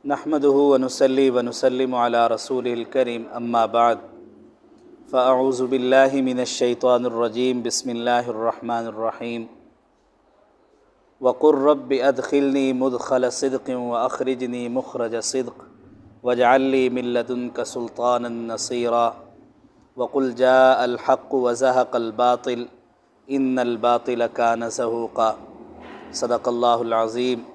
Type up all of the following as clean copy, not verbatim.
نحمده ونصلي ونسلم على رسوله الكريم اما بعد فاعوذ بالله من الشيطان الرجيم بسم الله الرحمن الرحيم وقل رب ادخلني مدخل صدق واخرجني مخرج صدق واجعل لي من لدنك سلطانا نصيرا وقل جاء الحق وزهق الباطل ان الباطل كان زهوقا صدق الله العظيم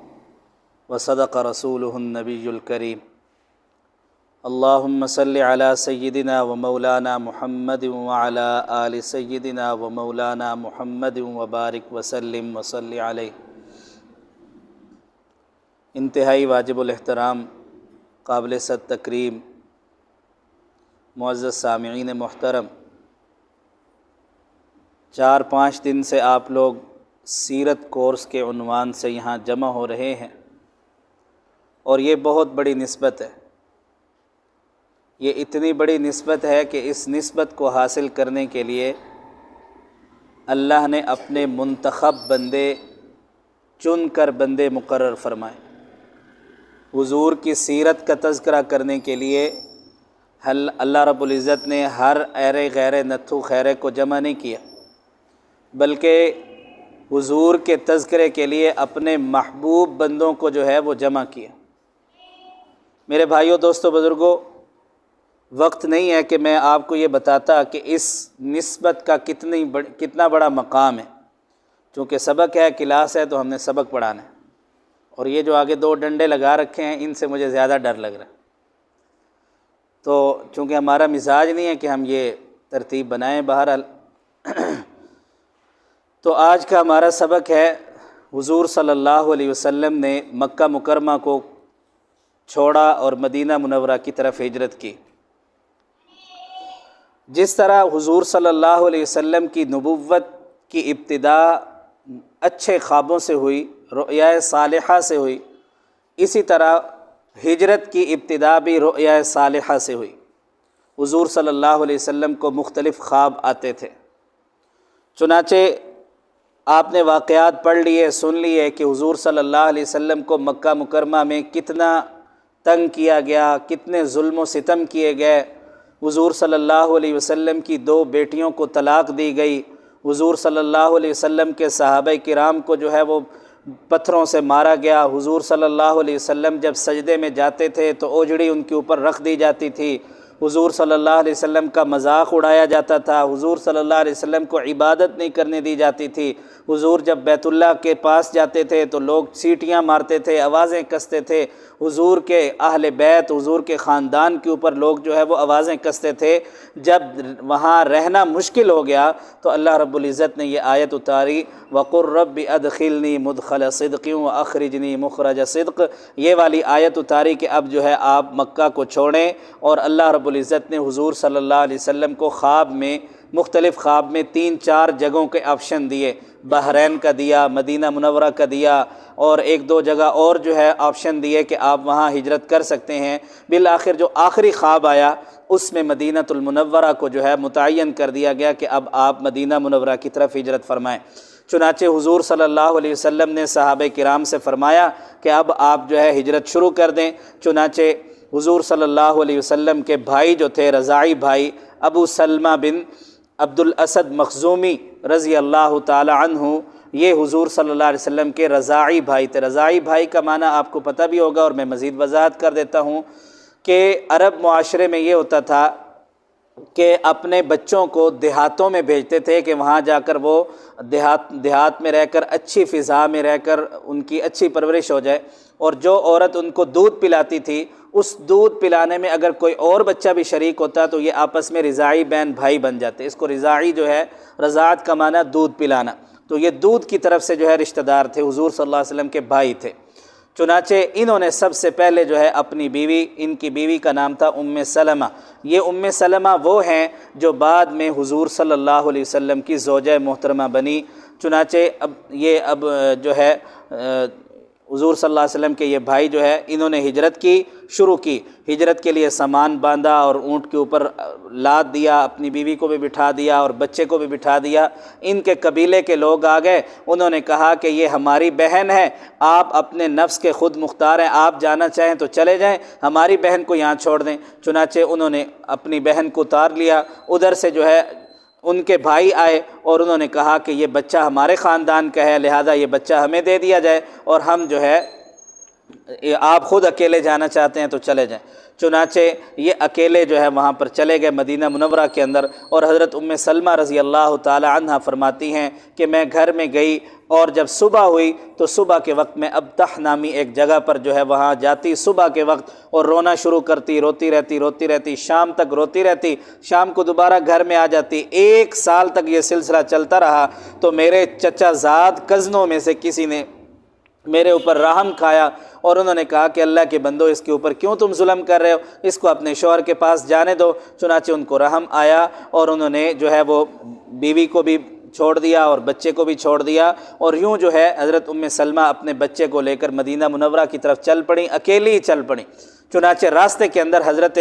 وصدق رسوله النبي الكريم اللهم صل على سيدنا ومولانا محمد وعلى آل سيدنا ومولانا محمد وبارك وسلم وصل علیہ۔ انتہائی واجب الاحترام، قابل صد تکریم، معزز سامعین محترم، 4-5 دن سے آپ لوگ سیرت کورس کے عنوان سے یہاں جمع ہو رہے ہیں، اور یہ بہت بڑی نسبت ہے۔ یہ اتنی بڑی نسبت ہے کہ اس نسبت کو حاصل کرنے کے لیے اللہ نے اپنے منتخب بندے چن کر بندے مقرر فرمائے۔ حضور کی سیرت کا تذکرہ کرنے کے لیے اللہ رب العزت نے ہر ایرے غیرے نتھو خیرے کو جمع نہیں کیا، بلکہ حضور کے تذکرے کے لیے اپنے محبوب بندوں کو جو ہے وہ جمع کیا۔ میرے بھائیوں، دوستوں، بزرگوں، وقت نہیں ہے کہ میں آپ کو یہ بتاتا کہ اس نسبت کا کتنا بڑا مقام ہے۔ چونکہ سبق ہے، کلاس ہے، تو ہم نے سبق پڑھانا ہے، اور یہ جو آگے 2 ڈنڈے لگا رکھے ہیں ان سے مجھے زیادہ ڈر لگ رہا ہے۔ تو چونکہ ہمارا مزاج نہیں ہے کہ ہم یہ ترتیب بنائیں، بہرحال تو آج کا ہمارا سبق ہے، حضور صلی اللہ علیہ وسلم نے مکہ مکرمہ کو چھوڑا اور مدینہ منورہ کی طرف ہجرت کی۔ جس طرح حضور صلی اللہ علیہ وسلم کی نبوت کی ابتدا اچھے خوابوں سے ہوئی، رؤیا صالحہ سے ہوئی، اسی طرح ہجرت کی ابتدا بھی رؤیا صالحہ سے ہوئی۔ حضور صلی اللہ علیہ وسلم کو مختلف خواب آتے تھے، چنانچہ آپ نے واقعات پڑھ لیے، سن لیے کہ حضور صلی اللہ علیہ وسلم کو مکہ مکرمہ میں کتنا تنگ کیا گیا، کتنے ظلم و ستم کیے گئے۔ حضور صلی اللہ علیہ وسلم کی 2 بیٹیوں کو طلاق دی گئی۔ حضور صلی اللہ علیہ وسلم کے صحابہ کرام کو جو ہے وہ پتھروں سے مارا گیا۔ حضور صلی اللہ علیہ وسلم جب سجدے میں جاتے تھے تو اوجھڑی ان کے اوپر رکھ دی جاتی تھی۔ حضور صلی اللہ علیہ وسلم کا مذاق اڑایا جاتا تھا۔ حضور صلی اللہ علیہ وسلم کو عبادت نہیں کرنے دی جاتی تھی۔ حضور جب بیت اللہ کے پاس جاتے تھے تو لوگ سیٹیاں مارتے تھے، آوازیں کستے تھے۔ حضور کے اہل بیت، حضور کے خاندان کے اوپر لوگ جو ہے وہ آوازیں کستے تھے۔ جب وہاں رہنا مشکل ہو گیا تو اللہ رب العزت نے یہ آیت اتاری، وَقُلْ رَبِّ أَدْخِلْنِي مُدْخَلَ صِدْقٍ وَأَخْرِجْنِي مُخْرَجَ صِدْقٍ۔ یہ والی آیت اتاری کہ اب جو ہے آپ مکہ کو چھوڑیں، اور اللہ رب العزت نے حضور صلی اللہ علیہ وسلم کو خواب میں، مختلف خواب میں 3-4 جگہوں کے آپشن دیے۔ بحرین کا دیا، مدینہ منورہ کا دیا، اور 1-2 جگہ اور جو ہے آپشن دیے کہ آپ وہاں ہجرت کر سکتے ہیں۔ بالآخر جو آخری خواب آیا اس میں مدینہ المنورہ کو جو ہے متعین کر دیا گیا کہ اب آپ مدینہ منورہ کی طرف ہجرت فرمائیں۔ چنانچہ حضور صلی اللہ علیہ وسلم نے صحابہ کرام سے فرمایا کہ اب آپ جو ہے ہجرت شروع کر دیں۔ چنانچہ حضور صلی اللہ علیہ وسلم کے بھائی جو تھے، رضاعی بھائی ابو سلمہ بن عبد الاسد مخزومی رضی اللہ تعالی عنہ، یہ حضور صلی اللہ علیہ وسلم کے رضاعی بھائی تھے۔ رضاعی بھائی کا معنی آپ کو پتہ بھی ہوگا، اور میں مزید وضاحت کر دیتا ہوں کہ عرب معاشرے میں یہ ہوتا تھا کہ اپنے بچوں کو دیہاتوں میں بھیجتے تھے کہ وہاں جا کر وہ دیہات میں رہ کر، اچھی فضا میں رہ کر ان کی اچھی پرورش ہو جائے، اور جو عورت ان کو دودھ پلاتی تھی اس دودھ پلانے میں اگر کوئی اور بچہ بھی شریک ہوتا تو یہ آپس میں رضاعی بہن بھائی بن جاتے۔ اس کو رضاعی جو ہے، رضاعت کا معنی دودھ پلانا، تو یہ دودھ کی طرف سے جو ہے رشتہ دار تھے، حضور صلی اللہ علیہ وسلم کے بھائی تھے۔ چنانچہ انہوں نے سب سے پہلے جو ہے اپنی بیوی، ان کی بیوی کا نام تھا سلمہ۔ یہ سلمہ وہ ہیں جو بعد میں حضور صلی اللہ علیہ وسلم کی زوجہ محترمہ بنی۔ چنانچہ اب جو ہے حضور صلی اللہ علیہ وسلم کے یہ بھائی جو ہے انہوں نے ہجرت کی شروع کی، ہجرت کے لیے سامان باندھا اور اونٹ کے اوپر لاد دیا، اپنی بیوی کو بھی بٹھا دیا اور بچے کو بھی بٹھا دیا۔ ان کے قبیلے کے لوگ آ گئے، انہوں نے کہا کہ یہ ہماری بہن ہے، آپ اپنے نفس کے خود مختار ہیں، آپ جانا چاہیں تو چلے جائیں، ہماری بہن کو یہاں چھوڑ دیں۔ چنانچہ انہوں نے اپنی بہن کو اتار لیا۔ ادھر سے جو ہے ان کے بھائی آئے اور انہوں نے کہا کہ یہ بچہ ہمارے خاندان کا ہے، لہذا یہ بچہ ہمیں دے دیا جائے، اور ہم جو ہے آپ خود اکیلے جانا چاہتے ہیں تو چلے جائیں۔ چنانچہ یہ اکیلے جو ہے وہاں پر چلے گئے مدینہ منورہ کے اندر، اور حضرت ام سلمہ رضی اللہ تعالی عنہ فرماتی ہیں کہ میں گھر میں گئی، اور جب صبح ہوئی تو صبح کے وقت میں ابتح نامی ایک جگہ پر جو ہے وہاں جاتی صبح کے وقت، اور رونا شروع کرتی، روتی رہتی، شام تک روتی رہتی، شام کو دوبارہ گھر میں آ جاتی۔ 1 سال تک یہ سلسلہ چلتا رہا، تو میرے چچا زاد کزنوں میں سے کسی نے میرے اوپر رحم کھایا اور انہوں نے کہا کہ اللہ کے بندو، اس کے اوپر کیوں تم ظلم کر رہے ہو، اس کو اپنے شوہر کے پاس جانے دو۔ چنانچہ ان کو رحم آیا اور انہوں نے جو ہے وہ بیوی کو بھی چھوڑ دیا اور بچے کو بھی چھوڑ دیا، اور یوں جو ہے حضرت ام سلمہ اپنے بچے کو لے کر مدینہ منورہ کی طرف چل پڑیں، اکیلی ہی چل پڑیں۔ چنانچہ راستے کے اندر حضرت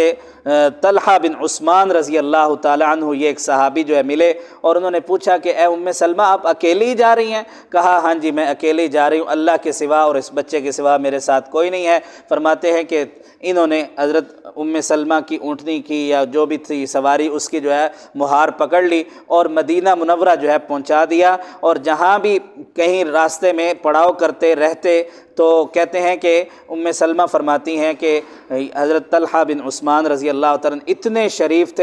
طلحہ بن عثمان رضی اللہ تعالی عنہ یہ ایک صحابی جو ہے ملے، اور انہوں نے پوچھا کہ اے ام سلمہ آپ اکیلی جا رہی ہیں؟ کہا ہاں جی میں اکیلی جا رہی ہوں، اللہ کے سوا اور اس بچے کے سوا میرے ساتھ کوئی نہیں ہے۔ فرماتے ہیں کہ انہوں نے حضرت ام سلمہ کی اونٹنی کی یا جو بھی تھی سواری، اس کی جو ہے مہار پکڑ لی اور مدینہ منورہ جو ہے پہنچا دیا، اور جہاں بھی کہیں راستے میں پڑاؤ کرتے رہتے تو کہتے ہیں کہ ام سلمہ فرماتی ہیں کہ حضرت طلحہ بن عثمان رضی اللہ تعالیٰ اتنے شریف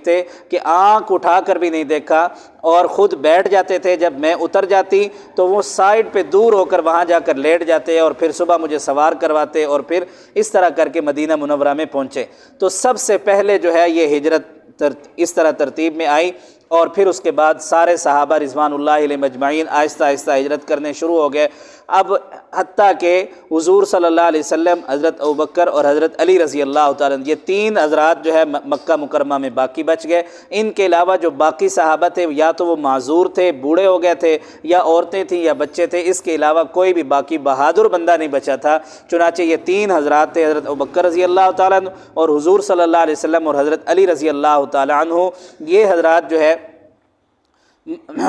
تھے کہ آنکھ اٹھا کر بھی نہیں دیکھا، اور خود بیٹھ جاتے تھے، جب میں اتر جاتی تو وہ سائڈ پہ دور ہو کر وہاں جا کر لیٹ جاتے، اور پھر صبح مجھے سوار کرواتے، اور پھر اس طرح کر کے مدینہ منورہ میں پہنچے۔ تو سب سے پہلے جو ہے یہ ہجرت اس طرح ترتیب میں آئی، اور پھر اس کے بعد سارے صحابہ رضوان اللہ علیہ مجمعین آہستہ آہستہ ہجرت کرنے شروع ہو گئے۔ اب حتیٰ کہ حضور صلی اللہ علیہ وسلم، حضرت ابوبکر اور حضرت علی رضی اللہ تعالیٰ یہ 3 حضرات جو ہے مکہ مکرمہ میں باقی بچ گئے۔ ان کے علاوہ جو باقی صحابہ تھے یا تو وہ معذور تھے، بوڑھے ہو گئے تھے، یا عورتیں تھیں یا بچے تھے، اس کے علاوہ کوئی بھی باقی بہادر بندہ نہیں بچا تھا۔ چنانچہ یہ 3 حضرات تھے، حضرت ابوبکر رضی اللہ تعالیٰ عنہ اور حضور صلی اللہ علیہ وسلم اور حضرت علی رضی اللہ تعالیٰ عنہ، یہ حضرات جو ہے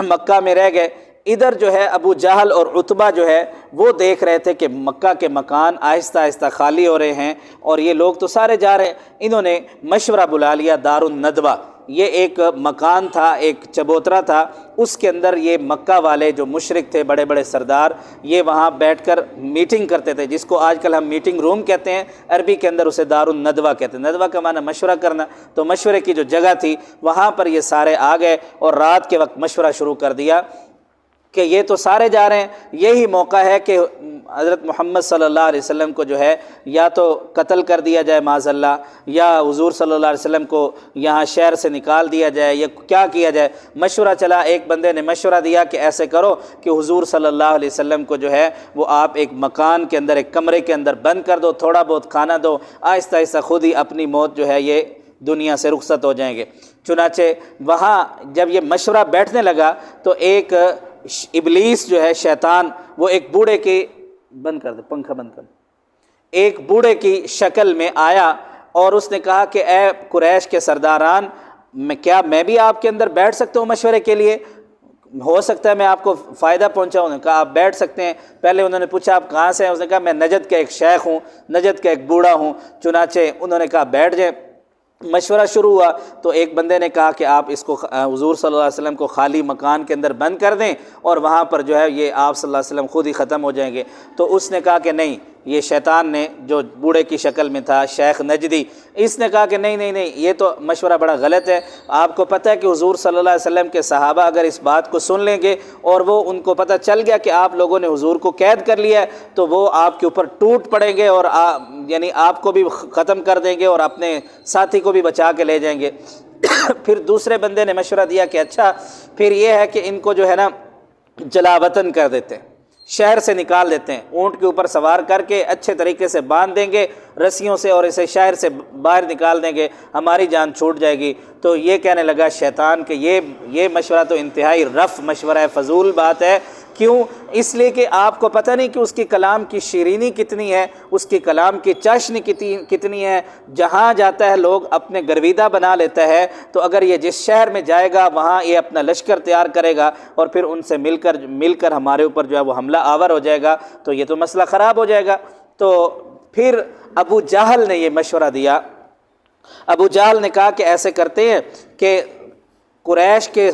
مکہ میں رہ گئے۔ ادھر جو ہے ابو جہل اور عتبہ جو ہے وہ دیکھ رہے تھے کہ مکہ کے مکان آہستہ آہستہ خالی ہو رہے ہیں، اور یہ لوگ تو سارے جا رہے ہیں۔ انہوں نے مشورہ بلا لیا دار الندوہ، یہ ایک مکان تھا، ایک چبوترا تھا، اس کے اندر یہ مکہ والے جو مشرک تھے، بڑے بڑے سردار، یہ وہاں بیٹھ کر میٹنگ کرتے تھے، جس کو آج کل ہم میٹنگ روم کہتے ہیں، عربی کے اندر اسے دار الندوہ کہتے ہیں۔ ندوہ کا معنی مشورہ کرنا، تو مشورے کی جو جگہ تھی وہاں پر یہ سارے آ گئے، اور رات کے وقت مشورہ شروع کر دیا کہ یہ تو سارے جا رہے ہیں، یہی موقع ہے کہ حضرت محمد صلی اللہ علیہ وسلم کو جو ہے یا تو قتل کر دیا جائے معاذ اللہ، یا حضور صلی اللہ علیہ وسلم کو یہاں شہر سے نکال دیا جائے، یا کیا کیا جائے۔ مشورہ چلا، ایک بندے نے مشورہ دیا کہ ایسے کرو کہ حضور صلی اللہ علیہ وسلم کو جو ہے وہ آپ ایک مکان کے اندر، ایک کمرے کے اندر بند کر دو، تھوڑا بہت کھانا دو، آہستہ آہستہ خود ہی اپنی موت جو ہے یہ دنیا سے رخصت ہو جائیں گے۔ چنانچہ وہاں جب یہ مشورہ بیٹھنے لگا تو ایک ابلیس جو ہے شیطان، وہ ایک بوڑھے کی بند کر دے، پنکھا بند کر دے، ایک بوڑھے کی شکل میں آیا، اور اس نے کہا کہ اے قریش کے سرداران، کیا میں بھی آپ کے اندر بیٹھ سکتا ہوں مشورے کے لیے؟ ہو سکتا ہے میں آپ کو فائدہ پہنچاؤں۔ انہوں نے کہا آپ بیٹھ سکتے ہیں۔ پہلے انہوں نے پوچھا آپ کہاں سے ہیں؟ اس نے کہا میں نجد کا ایک شیخ ہوں، نجد کا ایک بوڑھا ہوں۔ چنانچہ انہوں نے کہا بیٹھ جائیں۔ مشورہ شروع ہوا تو ایک بندے نے کہا کہ آپ اس کو حضور صلی اللہ علیہ وسلم کو خالی مکان کے اندر بند کر دیں، اور وہاں پر جو ہے یہ آپ صلی اللہ علیہ وسلم خود ہی ختم ہو جائیں گے۔ تو اس نے کہا کہ نہیں، یہ شیطان نے جو بوڑھے کی شکل میں تھا، شیخ نجدی، اس نے کہا کہ نہیں، یہ تو مشورہ بڑا غلط ہے۔ آپ کو پتہ ہے کہ حضور صلی اللہ علیہ وسلم کے صحابہ اگر اس بات کو سن لیں گے اور وہ ان کو پتہ چل گیا کہ آپ لوگوں نے حضور کو قید کر لیا ہے، تو وہ آپ کے اوپر ٹوٹ پڑیں گے، اور یعنی آپ کو بھی ختم کر دیں گے اور اپنے ساتھی کو بھی بچا کے لے جائیں گے۔ پھر دوسرے بندے نے مشورہ دیا کہ اچھا پھر یہ ہے کہ ان کو جو ہے نا جلا وطن کر دیتے ہیں، شہر سے نکال دیتے ہیں، اونٹ کے اوپر سوار کر کے اچھے طریقے سے باندھ دیں گے رسیوں سے، اور اسے شہر سے باہر نکال دیں گے، ہماری جان چھوٹ جائے گی۔ تو یہ کہنے لگا شیطان کہ یہ مشورہ تو انتہائی رف مشورہ ہے، فضول بات ہے کیوں؟ اس لیے کہ آپ کو پتہ نہیں کہ اس کے کلام کی شیرینی کتنی ہے، اس کے کلام کی چاشنی کتنی ہے۔ جہاں جاتا ہے لوگ اپنے گرویدہ بنا لیتا ہے، تو اگر یہ جس شہر میں جائے گا وہاں یہ اپنا لشکر تیار کرے گا اور پھر ان سے مل کر ہمارے اوپر جو ہے وہ حملہ آور ہو جائے گا، تو یہ تو مسئلہ خراب ہو جائے گا۔ تو پھر ابو جہل نے یہ مشورہ دیا۔ ابو جہل نے کہا کہ ایسے کرتے ہیں کہ قریش کے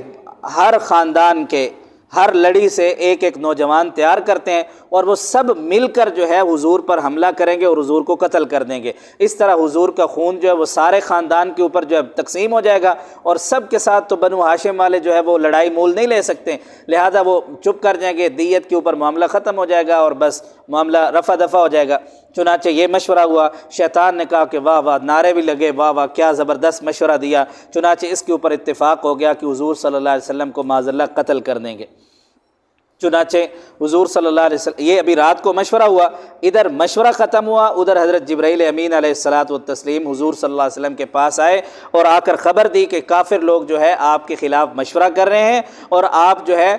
ہر خاندان کے ہر لڑی سے ایک ایک نوجوان تیار کرتے ہیں اور وہ سب مل کر جو ہے حضور پر حملہ کریں گے اور حضور کو قتل کر دیں گے۔ اس طرح حضور کا خون جو ہے وہ سارے خاندان کے اوپر جو ہے تقسیم ہو جائے گا، اور سب کے ساتھ تو بنو ہاشم والے جو ہے وہ لڑائی مول نہیں لے سکتے، لہذا وہ چپ کر جائیں گے، دیت کے اوپر معاملہ ختم ہو جائے گا اور بس معاملہ رفع دفع ہو جائے گا۔ چنانچہ یہ مشورہ ہوا۔ شیطان نے کہا کہ واہ واہ، نعرے بھی لگے، واہ واہ کیا زبردست مشورہ دیا۔ چنانچہ اس کے اوپر اتفاق ہو گیا کہ حضور صلی اللہ علیہ وسلم کو معاذ اللہ قتل کر دیں گے۔ چنانچہ حضور صلی اللہ علیہ وسلم، یہ ابھی رات کو مشورہ ہوا، ادھر مشورہ ختم ہوا، ادھر حضرت جبرائیل امین علیہ الصلاۃ والتسلیم حضور صلی اللہ علیہ وسلم کے پاس آئے اور آ کر خبر دی کہ کافر لوگ جو ہے آپ کے خلاف مشورہ کر رہے ہیں اور آپ جو ہے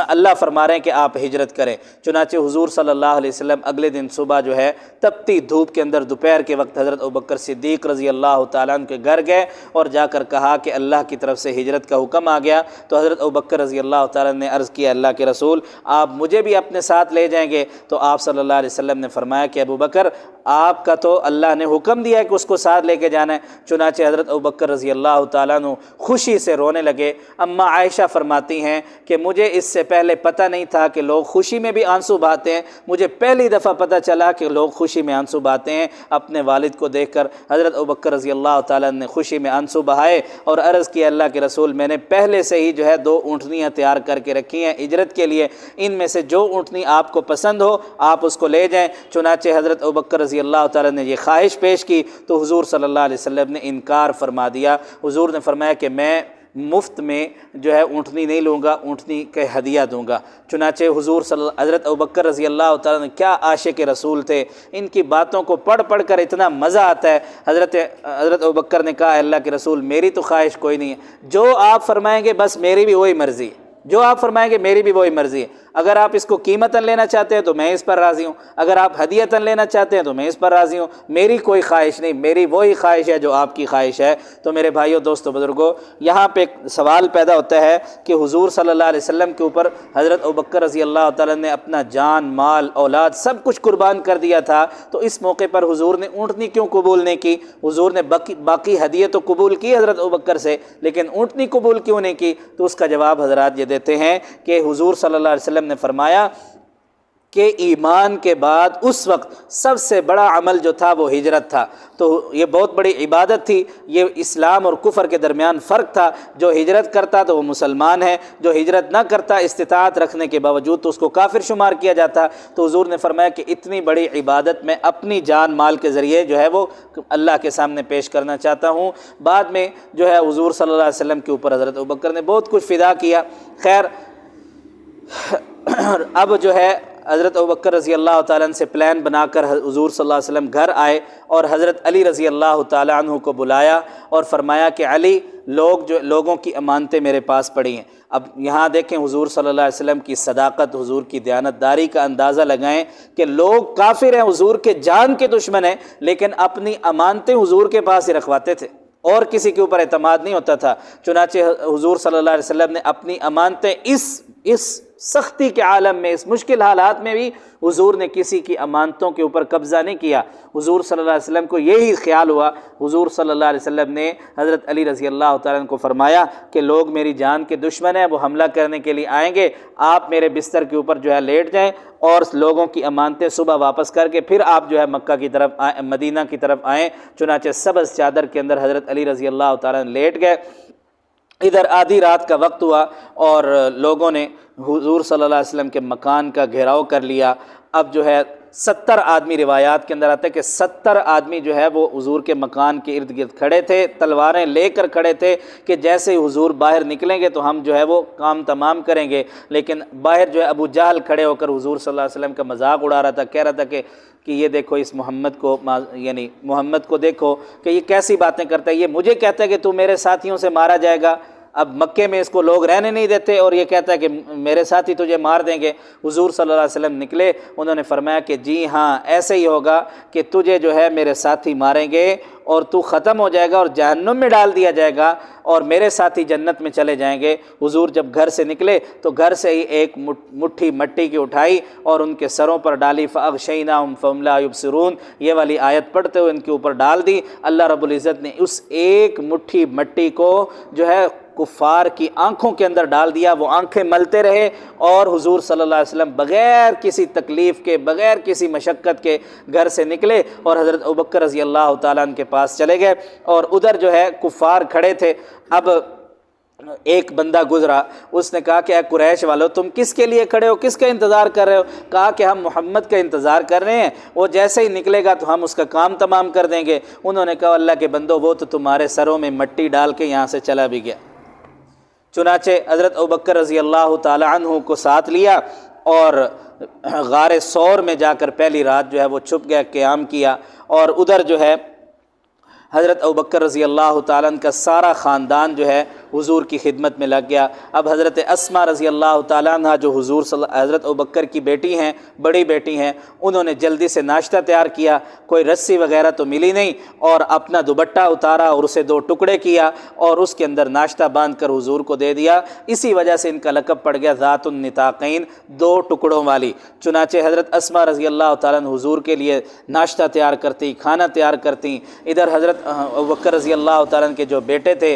اللہ فرما رہے ہیں کہ آپ ہجرت کریں۔ چنانچہ حضور صلی اللہ علیہ وسلم اگلے دن صبح جو ہے تپتی دھوپ کے اندر دوپہر کے وقت حضرت ابوبکر صدیق رضی اللہ تعالیٰ عنہ کے گھر گئے اور جا کر کہا کہ اللہ کی طرف سے ہجرت کا حکم آ گیا۔ تو حضرت ابوبکر رضی اللہ تعالیٰ عنہ نے عرض کیا اللہ کے رسول آپ مجھے بھی اپنے ساتھ لے جائیں گے؟ تو آپ صلی اللہ علیہ وسلم نے فرمایا کہ ابوبکر آپ کا تو اللہ نے حکم دیا ہے کہ اس کو ساتھ لے کے جانا ہے۔ چنانچہ حضرت ابوبکر رضی اللہ تعالیٰ عنہ خوشی سے رونے لگے۔ اماں عائشہ فرماتی ہیں کہ مجھے اس سے پہلے پتہ نہیں تھا کہ لوگ خوشی میں بھی آنسو بہاتے ہیں، مجھے پہلی دفعہ پتہ چلا کہ لوگ خوشی میں آنسو بہاتے ہیں۔ اپنے والد کو دیکھ کر حضرت ابوبکر رضی اللہ تعالیٰ عنہ نے خوشی میں آنسو بہائے اور عرض کیا اللہ کے رسول میں نے پہلے سے ہی جو ہے 2 اونٹنیاں تیار کر کے رکھی ہیں ہجرت کے لیے، ان میں سے جو اونٹنی آپ کو پسند ہو آپ اس کو لے جائیں۔ چنانچہ حضرت ابوبکر رضی اللہ تعالیٰ نے یہ خواہش پیش کی تو حضور صلی اللہ علیہ وسلم نے انکار فرما دیا۔ حضور نے فرمایا کہ میں مفت میں جو ہے اونٹنی نہیں لوں گا، اونٹنی کا ہدیہ دوں گا۔ چنانچہ حضرت ابوبکر رضی اللہ تعالیٰ نے کیا عاشق رسول تھے، ان کی باتوں کو پڑھ کر اتنا مزہ آتا ہے۔ حضرت ابوبکر نے کہا اللہ کے رسول میری تو خواہش کوئی نہیں ہے، جو آپ فرمائیں گے بس میری بھی وہی مرضی ہے، جو آپ فرمائیں گے میری بھی وہی مرضی ہے۔ اگر آپ اس کو قیمتاً لینا چاہتے ہیں تو میں اس پر راضی ہوں، اگر آپ ہدیتاً لینا چاہتے ہیں تو میں اس پر راضی ہوں، میری کوئی خواہش نہیں، میری وہی خواہش ہے جو آپ کی خواہش ہے۔ تو میرے بھائیوں دوستو بزرگوں، یہاں پہ ایک سوال پیدا ہوتا ہے کہ حضور صلی اللہ علیہ وسلم کے اوپر حضرت ابوبکر رضی اللہ تعالیٰ نے اپنا جان مال اولاد سب کچھ قربان کر دیا تھا، تو اس موقع پر حضور نے اونٹنی کیوں قبول نہیں کی؟ حضور نے باقی ہدیہ تو قبول کی حضرت ابوبکر سے، لیکن اونٹنی قبول کیوں نہیں کی؟ تو اس کا جواب حضرات یہ دیتے ہیں کہ حضور صلی اللہ علیہ وسلم نے فرمایا کہ ایمان کے بعد اس وقت سب سے بڑا عمل جو تھا وہ ہجرت تھا، تو یہ بہت بڑی عبادت تھی، یہ اسلام اور کفر کے درمیان فرق تھا۔ جو ہجرت کرتا تو وہ مسلمان ہے، جو ہجرت نہ کرتا استطاعت رکھنے کے باوجود تو اس کو کافر شمار کیا جاتا۔ تو حضور نے فرمایا کہ اتنی بڑی عبادت میں اپنی جان مال کے ذریعے جو ہے وہ اللہ کے سامنے پیش کرنا چاہتا ہوں۔ بعد میں جو ہے حضور صلی اللہ علیہ وسلم کے اوپر حضرت ابوبکر نے بہت کچھ فدا کیا۔ خیر اب جو ہے حضرت ابوبکر رضی اللہ تعالیٰ عنہ سے پلان بنا کر حضور صلی اللہ علیہ وسلم گھر آئے اور حضرت علی رضی اللہ تعالیٰ عنہ کو بلایا اور فرمایا کہ علی لوگوں کی امانتیں میرے پاس پڑی ہیں۔ اب یہاں دیکھیں حضور صلی اللہ علیہ وسلم کی صداقت، حضور کی دیانتداری کا اندازہ لگائیں کہ لوگ کافر ہیں، حضور کے جان کے دشمن ہیں، لیکن اپنی امانتیں حضور کے پاس ہی رکھواتے تھے اور کسی کے اوپر اعتماد نہیں ہوتا تھا۔ چنانچہ حضور صلی اللہ علیہ وسلم نے اپنی امانتیں اس سختی کے عالم میں، اس مشکل حالات میں بھی حضور نے کسی کی امانتوں کے اوپر قبضہ نہیں کیا۔ حضور صلی اللہ علیہ وسلم کو یہی خیال ہوا، حضور صلی اللہ علیہ وسلم نے حضرت علی رضی اللہ تعالیٰ عنہ کو فرمایا کہ لوگ میری جان کے دشمن ہیں، وہ حملہ کرنے کے لیے آئیں گے، آپ میرے بستر کے اوپر جو ہے لیٹ جائیں اور لوگوں کی امانتیں صبح واپس کر کے پھر آپ جو ہے مکہ کی طرف آئیں، مدینہ کی طرف آئیں۔ چنانچہ سبز چادر کے اندر حضرت علی رضی اللہ تعالیٰ عنہ لیٹ گئے۔ ادھر آدھی رات کا وقت ہوا اور لوگوں نے حضور صلی اللہ علیہ وسلم کے مکان کا گھیراؤ کر لیا۔ اب جو ہے 70 آدمی، روایات کے اندر آتا ہے کہ 70 آدمی جو ہے وہ حضور کے مکان کے ارد گرد کھڑے تھے، تلواریں لے کر کھڑے تھے کہ جیسے ہی حضور باہر نکلیں گے تو ہم جو ہے وہ کام تمام کریں گے۔ لیکن باہر جو ہے ابو جہل کھڑے ہو کر حضور صلی اللہ علیہ وسلم کا مذاق اڑا رہا تھا، کہہ رہا تھا کہ یہ دیکھو اس محمد کو، یعنی محمد کو دیکھو کہ یہ کیسی باتیں کرتا ہے، یہ مجھے کہتا ہے کہ تو میرے ساتھیوں سے مارا جائے گا۔ اب مکے میں اس کو لوگ رہنے نہیں دیتے اور یہ کہتا ہے کہ میرے ساتھی تجھے مار دیں گے۔ حضور صلی اللہ علیہ وسلم نکلے، انہوں نے فرمایا کہ جی ہاں ایسے ہی ہوگا کہ تجھے جو ہے میرے ساتھی ماریں گے اور تو ختم ہو جائے گا اور جہنم میں ڈال دیا جائے گا اور میرے ساتھی جنت میں چلے جائیں گے۔ حضور جب گھر سے نکلے تو گھر سے ہی ایک مٹھی مٹی کی اٹھائی اور ان کے سروں پر ڈالی، فَأَغْشَيْنَاهُمْ فَهُمْ لَا يُبْصِرُونَ، یہ والی آیت پڑھتے ہوئے ان کے اوپر ڈال دی۔ اللہ رب العزت نے اس ایک مٹھی مٹی کو جو ہے کفار کی آنکھوں کے اندر ڈال دیا، وہ آنکھیں ملتے رہے اور حضور صلی اللہ علیہ وسلم بغیر کسی تکلیف کے، بغیر کسی مشقت کے گھر سے نکلے اور حضرت ابوبکر رضی اللہ تعالیٰ عنہ کے پاس چلے گئے اور ادھر جو ہے کفار کھڑے تھے۔ اب ایک بندہ گزرا، اس نے کہا کہ اے قریش والو تم کس کے لیے کھڑے ہو، کس کا انتظار کر رہے ہو؟ کہا کہ ہم محمد کا انتظار کر رہے ہیں، وہ جیسے ہی نکلے گا تو ہم اس کا کام تمام کر دیں گے۔ انہوں نے کہا اللہ کے بندو وہ تو تمہارے سروں میں مٹی ڈال کے یہاں سے چلا بھی گیا۔ چنانچہ حضرت ابوبکر رضی اللہ تعالی عنہ کو ساتھ لیا اور غار ثور میں جا کر پہلی رات جو ہے وہ چھپ گیا، قیام کیا، اور ادھر جو ہے حضرت ابوبکر رضی اللہ تعالیٰ عنہ کا سارا خاندان جو ہے حضور کی خدمت میں لگ گیا۔ اب حضرت اسما رضی اللہ تعالیٰ عنہ جو حضرت ابوبکر کی بیٹی ہیں، بڑی بیٹی ہیں، انہوں نے جلدی سے ناشتہ تیار کیا، کوئی رسی وغیرہ تو ملی نہیں، اور اپنا دوپٹہ اتارا اور اسے 2 ٹکڑے کیا اور اس کے اندر ناشتہ باندھ کر حضور کو دے دیا۔ اسی وجہ سے ان کا لقب پڑ گیا ذات النطاقین، 2 ٹکڑوں والی۔ چنانچہ حضرت اسما رضی اللہ تعالیٰ عنہ حضور کے لیے ناشتہ تیار کرتی، کھانا تیار کرتی۔ ادھر حضرت ابوبکر رضی اللہ تعالیٰ عنہ کے جو بیٹے تھے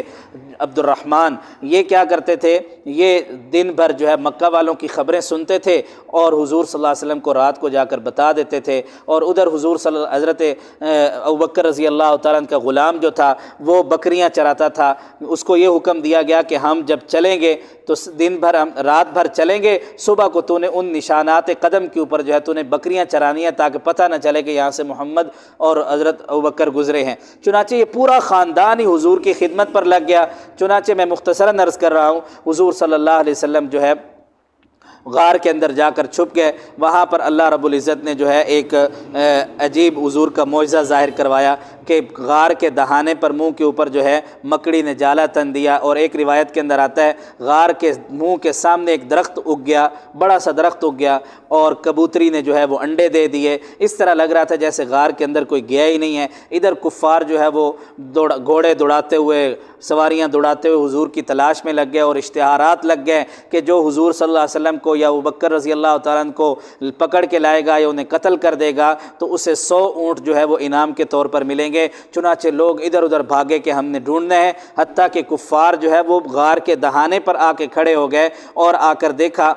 عبد الرحمن، یہ کیا کرتے تھے، یہ دن بھر جو ہے مکہ والوں کی خبریں سنتے تھے اور حضور صلی اللہ علیہ وسلم کو رات کو جا کر بتا دیتے تھے، اور ادھر حضرت ابوبکر رضی اللہ تعالیٰ عنہ کا غلام جو تھا وہ بکریاں چراتا تھا، اس کو یہ حکم دیا گیا کہ ہم جب چلیں گے تو دن بھر ہم رات بھر چلیں گے، صبح کو تو نے ان نشانات قدم کے اوپر جو ہے تو نے بکریاں چرانی ہیں تاکہ پتہ نہ چلے کہ یہاں سے محمد اور حضرت ابوبکر گزرے ہیں۔ چنانچہ یہ پورا خاندان ہی حضور کی خدمت پر لگ گیا۔ چنانچہ میں مختصراً عرض کر رہا ہوں، حضور صلی اللہ علیہ وسلم جو ہے غار کے اندر جا کر چھپ گئے۔ وہاں پر اللہ رب العزت نے جو ہے ایک عجیب حضور کا معجزہ ظاہر کروایا کہ غار کے دہانے پر منہ کے اوپر جو ہے مکڑی نے جالا تن دیا، اور ایک روایت کے اندر آتا ہے غار کے منہ کے سامنے ایک درخت اگ گیا، بڑا سا درخت اگ گیا، اور کبوتری نے جو ہے وہ انڈے دے دیے۔ اس طرح لگ رہا تھا جیسے غار کے اندر کوئی گیا ہی نہیں ہے۔ ادھر کفار جو ہے وہ گھوڑے دوڑاتے ہوئے، سواریاں دوڑاتے ہوئے حضور کی تلاش میں لگ گئے، اور اشتہارات لگ گئے کہ جو حضور صلی اللہ علیہ وسلم کو یا ابوبکر رضی اللہ تعالیٰ عنہ کو پکڑ کے لائے گا یا انہیں قتل کر دے گا تو اسے 100 اونٹ جو ہے وہ انعام کے طور پر ملیں گے۔ چنانچہ لوگ ادھر ادھر بھاگے کہ ہم نے ڈھونڈنا ہے، حتیٰ کہ کفار جو ہے وہ غار کے دہانے پر آ کے کھڑے ہو گئے اور آ کر دیکھا،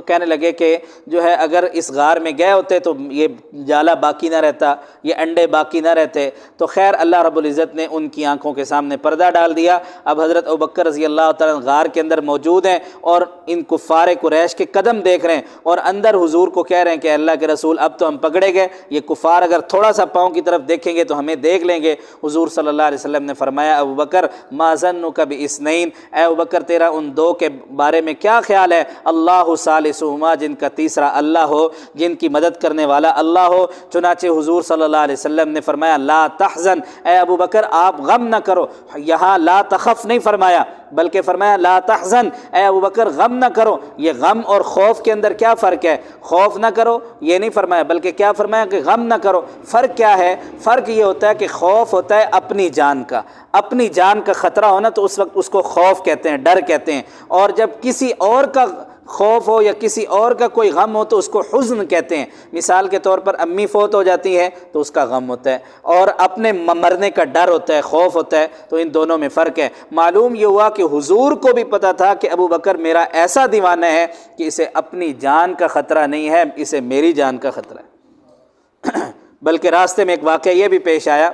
کہنے لگے کہ جو ہے اگر اس غار میں گئے ہوتے تو یہ جالا باقی نہ رہتا، یہ انڈے باقی نہ رہتے۔ تو خیر اللہ رب العزت نے ان کی آنکھوں کے سامنے پردہ ڈال دیا۔ اب حضرت ابوبکر رضی اللہ تعالیٰ غار کے اندر موجود ہیں اور ان کفار قریش کے قدم دیکھ رہے ہیں، اور اندر حضور کو کہہ رہے ہیں کہ اللہ کے رسول اب تو ہم پکڑے گئے، یہ کفار اگر تھوڑا سا پاؤں کی طرف دیکھیں گے تو ہمیں دیکھ لیں گے۔ حضور صلی اللہ علیہ وسلم نے فرمایا ابوبکر ما ظنک باثنین، اے ابوبکر تیرا ان 2 کے بارے میں کیا خیال ہے؟ اللہ ثالثہما، جن کا تیسرا اللہ ہو، جن کی مدد کرنے والا اللہ ہو۔ چنانچہ حضور صلی اللہ علیہ وسلم نے فرمایا لا تحزن، اے ابوبکر آپ غم نہ کرو۔ یہاں لا تخف نہیں فرمایا بلکہ فرمایا لا تحزن، اے ابوبکر غم نہ کرو۔ یہ غم اور خوف کے اندر کیا فرق ہے؟ خوف نہ کرو یہ نہیں فرمایا بلکہ کیا فرمایا کہ غم نہ کرو۔ فرق کیا ہے؟ فرق یہ ہوتا ہے کہ خوف ہوتا ہے اپنی جان کا، اپنی جان کا خطرہ ہونا تو اس وقت اس کو خوف کہتے ہیں، ڈر کہتے ہیں، اور جب کسی اور کا خوف ہو یا کسی اور کا کوئی غم ہو تو اس کو حزن کہتے ہیں۔ مثال کے طور پر امی فوت ہو جاتی ہے تو اس کا غم ہوتا ہے، اور اپنے مرنے کا ڈر ہوتا ہے، خوف ہوتا ہے۔ تو ان دونوں میں فرق ہے۔ معلوم یہ ہوا کہ حضور کو بھی پتہ تھا کہ ابوبکر میرا ایسا دیوانہ ہے کہ اسے اپنی جان کا خطرہ نہیں ہے، اسے میری جان کا خطرہ ہے۔ بلکہ راستے میں ایک واقعہ یہ بھی پیش آیا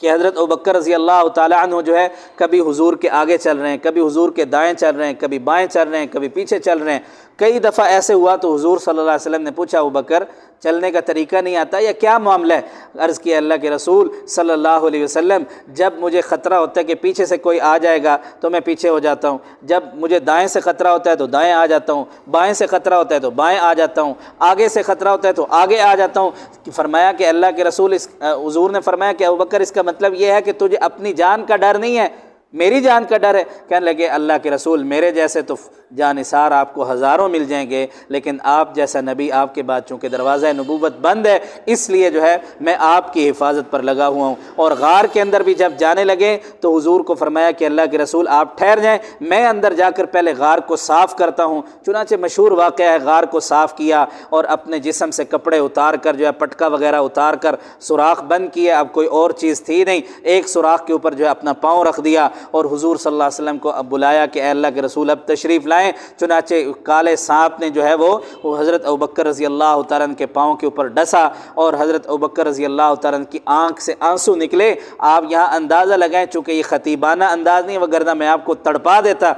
کہ حضرت ابوبکر رضی اللہ تعالیٰ عنہ جو ہے کبھی حضور کے آگے چل رہے ہیں، کبھی حضور کے دائیں چل رہے ہیں، کبھی بائیں چل رہے ہیں، کبھی پیچھے چل رہے ہیں۔ کئی دفعہ ایسے ہوا تو حضور صلی اللہ علیہ وسلم نے پوچھا ابوبکر چلنے کا طریقہ نہیں آتا یا کیا معاملہ ہے؟ عرض کیا اللہ کے رسول صلی اللہ علیہ وسلم جب مجھے خطرہ ہوتا ہے کہ پیچھے سے کوئی آ جائے گا تو میں پیچھے ہو جاتا ہوں، جب مجھے دائیں سے خطرہ ہوتا ہے تو دائیں آ جاتا ہوں، بائیں سے خطرہ ہوتا ہے تو بائیں آ جاتا ہوں، آگے سے خطرہ ہوتا ہے تو آگے آ جاتا ہوں۔ فرمایا کہ اللہ کے رسول حضور نے فرمایا کہ ابوبکر اس کا مطلب یہ ہے کہ تجھے اپنی جان کا ڈر نہیں ہے؟ میری جان کا ڈر ہے؟ کہنے لگے اللہ کے رسول میرے جیسے تو جانثار آپ کو ہزاروں مل جائیں گے، لیکن آپ جیسا نبی، آپ کے بعد چونکہ دروازہ نبوت بند ہے، اس لیے جو ہے میں آپ کی حفاظت پر لگا ہوا ہوں۔ اور غار کے اندر بھی جب جانے لگے تو حضور کو فرمایا کہ اللہ کے رسول آپ ٹھہر جائیں، میں اندر جا کر پہلے غار کو صاف کرتا ہوں۔ چنانچہ مشہور واقعہ ہے، غار کو صاف کیا اور اپنے جسم سے کپڑے اتار کر جو ہے پٹکا وغیرہ اتار کر سوراخ بند کیا، اب کوئی اور چیز تھی نہیں، ایک سوراخ کے اوپر جو ہے اپنا پاؤں رکھ دیا اور حضور صلی اللہ علیہ وسلم کو اب بلایا کہ اے اللہ کے رسول اب تشریف لائیں۔ چنانچہ کالے سانپ نے جو ہے وہ حضرت ابوبکر رضی اللہ تعالیٰ عنہ کے پاؤں کے اوپر ڈسا اور حضرت ابوبکر رضی اللہ تعالیٰ عنہ کی آنکھ سے آنسو نکلے۔ آپ یہاں اندازہ لگائیں، چونکہ یہ خطیبانہ انداز نہیں، وگرنہ میں آپ کو تڑپا دیتا۔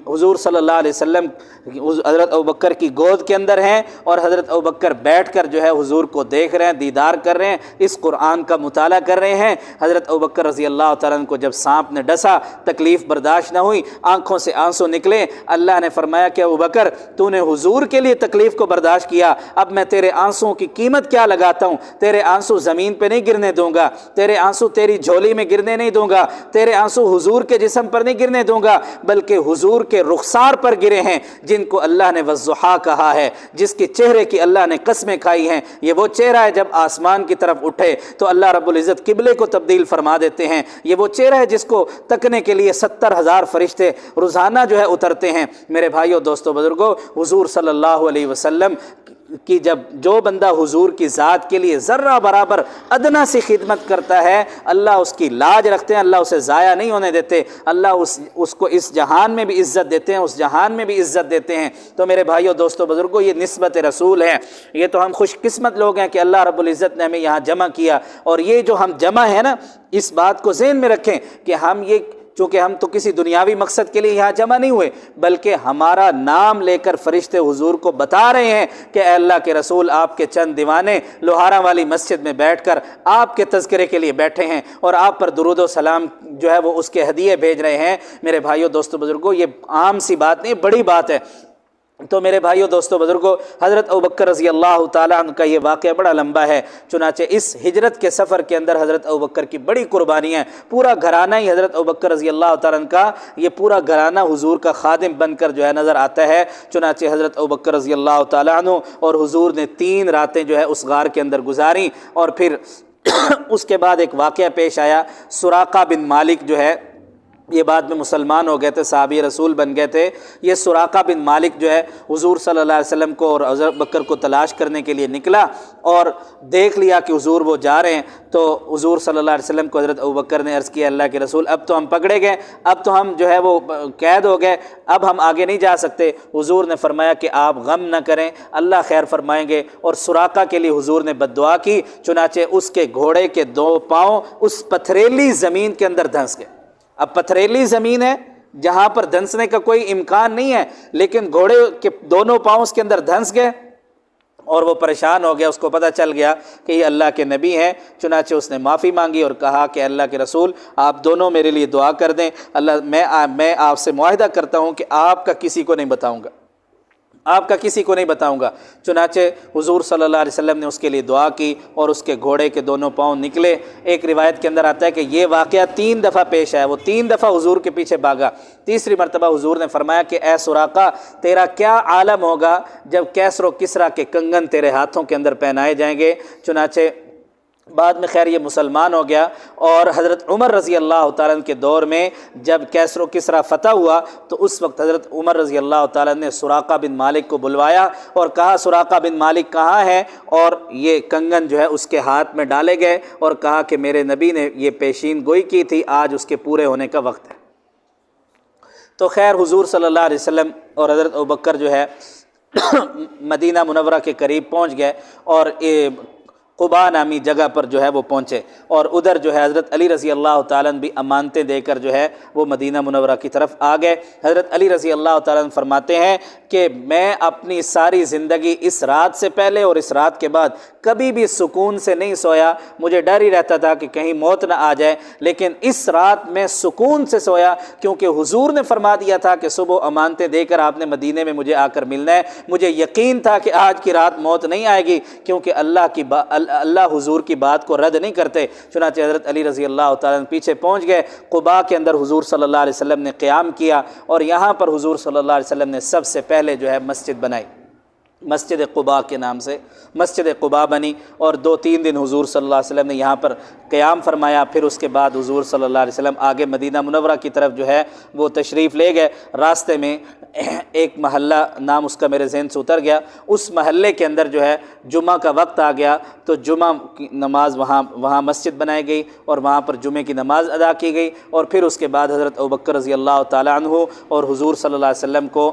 حضور صلی اللہ علیہ وسلم حضرت ابوبکر کی گود کے اندر ہیں اور حضرت ابوبکر بیٹھ کر جو ہے حضور کو دیکھ رہے ہیں، دیدار کر رہے ہیں، اس قرآن کا مطالعہ کر رہے ہیں۔ حضرت ابوبکر رضی اللہ تعالیٰ عنہ کو جب سانپ نے ڈسا، تکلیف برداشت نہ ہوئی، آنکھوں سے آنسو نکلے، اللہ نے فرمایا کہ ابوبکر تو نے حضور کے لیے تکلیف کو برداشت کیا، اب میں تیرے آنسوؤں کی قیمت کیا لگاتا ہوں، تیرے آنسو زمین پہ نہیں گرنے دوں گا، تیرے آنسو تیری جھولی میں گرنے نہیں دوں گا، تیرے آنسو حضور کے جسم پر نہیں گرنے دوں گا، بلکہ حضور کے رخسار پر گرے ہیں جن کو اللہ نے والضحیٰ کہا ہے، جس کے چہرے کی اللہ نے قسمیں کھائی ہیں۔ یہ وہ چہرہ ہے جب آسمان کی طرف اٹھے تو اللہ رب العزت قبلے کو تبدیل فرما دیتے ہیں، یہ وہ چہرہ ہے جس کو تکنے کے لیے 70,000 فرشتے روزانہ جو ہے اترتے ہیں۔ میرے بھائیوں، دوستوں، بزرگوں، حضور صلی اللہ علیہ وسلم کہ جب جو بندہ حضور کی ذات کے لیے ذرہ برابر ادنا سی خدمت کرتا ہے، اللہ اس کی لاج رکھتے ہیں، اللہ اسے ضائع نہیں ہونے دیتے، اللہ اس کو اس جہان میں بھی عزت دیتے ہیں، اس جہان میں بھی عزت دیتے ہیں۔ تو میرے بھائیوں، دوستوں، بزرگوں، یہ نسبت رسول ہے، یہ تو ہم خوش قسمت لوگ ہیں کہ اللہ رب العزت نے ہمیں یہاں جمع کیا۔ اور یہ جو ہم جمع ہے نا، اس بات کو ذہن میں رکھیں کہ ہم یہ چونکہ ہم تو کسی دنیاوی مقصد کے لیے یہاں جمع نہیں ہوئے، بلکہ ہمارا نام لے کر فرشتے حضور کو بتا رہے ہیں کہ اے اللہ کے رسول آپ کے چند دیوانے لوہارا والی مسجد میں بیٹھ کر آپ کے تذکرے کے لیے بیٹھے ہیں اور آپ پر درود و سلام جو ہے وہ اس کے ہدیے بھیج رہے ہیں۔ میرے بھائیوں، دوستوں، بزرگوں، یہ عام سی بات نہیں، بڑی بات ہے۔ تو میرے بھائیوں، دوستوں، بزرگوں، حضرت ابوبکر رضی اللہ تعالیٰ عنہ کا یہ واقعہ بڑا لمبا ہے۔ چنانچہ اس ہجرت کے سفر کے اندر حضرت ابوبکر کی بڑی قربانیاں، پورا گھرانہ ہی حضرت ابوبکر رضی اللہ تعالیٰ عنہ کا، یہ پورا گھرانہ حضور کا خادم بن کر جو ہے نظر آتا ہے۔ چنانچہ حضرت ابوبکر رضی اللہ تعالیٰ عنہ اور حضور نے 3 راتیں جو ہے اس غار کے اندر گزاریں، اور پھر اس کے بعد ایک واقعہ پیش آیا۔ سراقہ بن مالک جو ہے، یہ بعد میں مسلمان ہو گئے تھے، صحابی رسول بن گئے تھے۔ یہ سراقہ بن مالک جو ہے حضور صلی اللہ علیہ وسلم کو اور حضرت بکر کو تلاش کرنے کے لیے نکلا اور دیکھ لیا کہ حضور وہ جا رہے ہیں، تو حضور صلی اللہ علیہ وسلم کو حضرت ابوبکر نے عرض کیا اللہ کے رسول اب تو ہم پکڑے گئے، اب تو ہم جو ہے وہ قید ہو گئے، اب ہم آگے نہیں جا سکتے۔ حضور نے فرمایا کہ آپ غم نہ کریں، اللہ خیر فرمائیں گے، اور سراقہ کے لیے حضور نے بد دعا کی۔ چنانچہ اس کے گھوڑے کے 2 پاؤں اس پتھریلی زمین کے اندر دھنس گئے۔ اب پتھریلی زمین ہے جہاں پر دھنسنے کا کوئی امکان نہیں ہے، لیکن گھوڑے کے دونوں پاؤں اس کے اندر دھنس گئے اور وہ پریشان ہو گیا، اس کو پتہ چل گیا کہ یہ اللہ کے نبی ہیں۔ چنانچہ اس نے معافی مانگی اور کہا کہ اللہ کے رسول آپ دونوں میرے لیے دعا کر دیں، میں آپ سے معاہدہ کرتا ہوں کہ آپ کا کسی کو نہیں بتاؤں گا، آپ کا کسی کو نہیں بتاؤں گا۔ چنانچہ حضور صلی اللہ علیہ وسلم نے اس کے لیے دعا کی اور اس کے گھوڑے کے دونوں پاؤں نکلے۔ ایک روایت کے اندر آتا ہے کہ یہ واقعہ 3 دفعہ پیش آیا، وہ 3 دفعہ حضور کے پیچھے بھاگا۔ تیسری مرتبہ حضور نے فرمایا کہ اے سراقہ تیرا کیا عالم ہوگا جب کیسر و کسریٰ کے کنگن تیرے ہاتھوں کے اندر پہنائے جائیں گے۔ چنانچہ بعد میں خیر یہ مسلمان ہو گیا، اور حضرت عمر رضی اللہ تعالیٰ عنہ کے دور میں جب کیسر و کسریٰ فتح ہوا تو اس وقت حضرت عمر رضی اللہ تعالیٰ عنہ نے سراقہ بن مالک کو بلوایا اور کہا سراقہ بن مالک کہاں ہے، اور یہ کنگن جو ہے اس کے ہاتھ میں ڈالے گئے اور کہا کہ میرے نبی نے یہ پیشین گوئی کی تھی، آج اس کے پورے ہونے کا وقت ہے۔ تو خیر حضور صلی اللہ علیہ وسلم اور حضرت ابوبکر جو ہے مدینہ منورہ کے قریب پہنچ گئے اور قباء نامی جگہ پر جو ہے وہ پہنچے، اور ادھر جو ہے حضرت علی رضی اللہ تعالیٰ عنہ بھی امانتیں دے کر جو ہے وہ مدینہ منورہ کی طرف آ گئے۔ حضرت علی رضی اللہ تعالیٰ عنہ فرماتے ہیں کہ میں اپنی ساری زندگی اس رات سے پہلے اور اس رات کے بعد کبھی بھی سکون سے نہیں سویا، مجھے ڈر ہی رہتا تھا کہ کہیں موت نہ آ جائے، لیکن اس رات میں سکون سے سویا کیونکہ حضور نے فرما دیا تھا کہ صبح امانتیں دے کر آپ نے مدینے میں مجھے آ کر ملنا ہے۔ مجھے یقین تھا کہ آج کی رات موت نہیں آئے گی، کیونکہ اللہ حضور کی بات کو رد نہیں کرتے۔ چنانچہ حضرت علی رضی اللہ تعالیٰ عنہ پیچھے پہنچ گئے، قباء کے اندر حضور صلی اللہ علیہ وسلم نے قیام کیا، اور یہاں پر حضور صلی اللہ علیہ وسلم نے سب سے پہلے جو ہے مسجد بنائی، مسجد قباء کے نام سے مسجد قباء بنی، اور 2-3 دن حضور صلی اللہ علیہ وسلم نے یہاں پر قیام فرمایا۔ پھر اس کے بعد حضور صلی اللہ علیہ وسلم آگے مدینہ منورہ کی طرف جو ہے وہ تشریف لے گئے۔ راستے میں ایک محلہ نام اس کا میرے ذہن سے اتر گیا، اس محلے کے اندر جو ہے جمعہ کا وقت آ گیا، تو جمعہ کی نماز وہاں مسجد بنائی گئی اور وہاں پر جمعے کی نماز ادا کی گئی، اور پھر اس کے بعد حضرت ابوبکر رضی اللہ تعالیٰ عنہ اور حضور صلی اللہ علیہ وسلم کو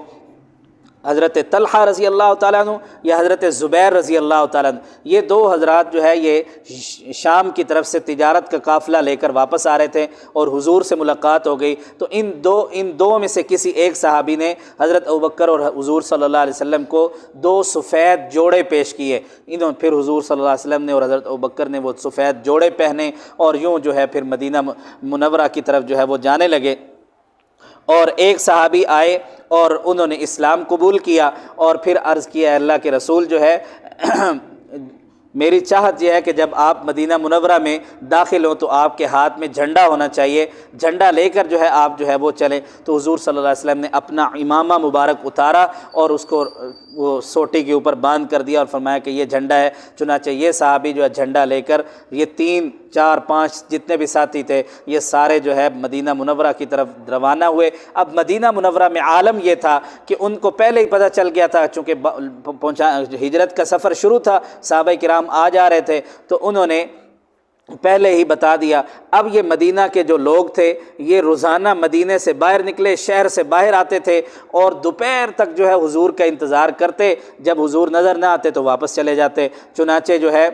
حضرت طلحہ رضی اللہ تعالیٰ عنہ یا حضرت زبیر رضی اللہ تعالیٰ عنہ، یہ 2 حضرات جو ہے یہ شام کی طرف سے تجارت کا قافلہ لے کر واپس آ رہے تھے، اور حضور سے ملاقات ہو گئی، تو ان دو میں سے کسی ایک صحابی نے حضرت ابوبکر اور حضور صلی اللہ علیہ وسلم کو 2 سفید جوڑے پیش کیے۔ پھر حضور صلی اللہ علیہ وسلم نے اور حضرت ابوبکر نے وہ سفید جوڑے پہنے، اور یوں جو ہے پھر مدینہ منورہ کی طرف جو ہے وہ جانے لگے۔ اور ایک صحابی آئے اور انہوں نے اسلام قبول کیا، اور پھر عرض کیا اللہ کے رسول جو ہے میری چاہت یہ ہے کہ جب آپ مدینہ منورہ میں داخل ہوں تو آپ کے ہاتھ میں جھنڈا ہونا چاہیے، جھنڈا لے کر جو ہے آپ جو ہے وہ چلیں۔ تو حضور صلی اللہ علیہ وسلم نے اپنا امامہ مبارک اتارا اور اس کو وہ سوٹی کے اوپر باندھ کر دیا اور فرمایا کہ یہ جھنڈا ہے۔ چنانچہ یہ صحابی جو ہے جھنڈا لے کر، یہ 3 4 5 جتنے بھی ساتھی تھے یہ سارے جو ہے مدینہ منورہ کی طرف روانہ ہوئے۔ اب مدینہ منورہ میں عالم یہ تھا کہ ان کو پہلے ہی پتہ چل گیا تھا، چونکہ ہجرت کا سفر شروع تھا، صحابہ کرام آ جا رہے تھے، تو انہوں نے پہلے ہی بتا دیا۔ اب یہ مدینہ کے جو لوگ تھے یہ روزانہ مدینے سے باہر نکلے، شہر سے باہر آتے تھے، اور دوپہر تک جو ہے حضور کا انتظار کرتے، جب حضور نظر نہ آتے تو واپس چلے جاتے۔ چنانچہ جو ہے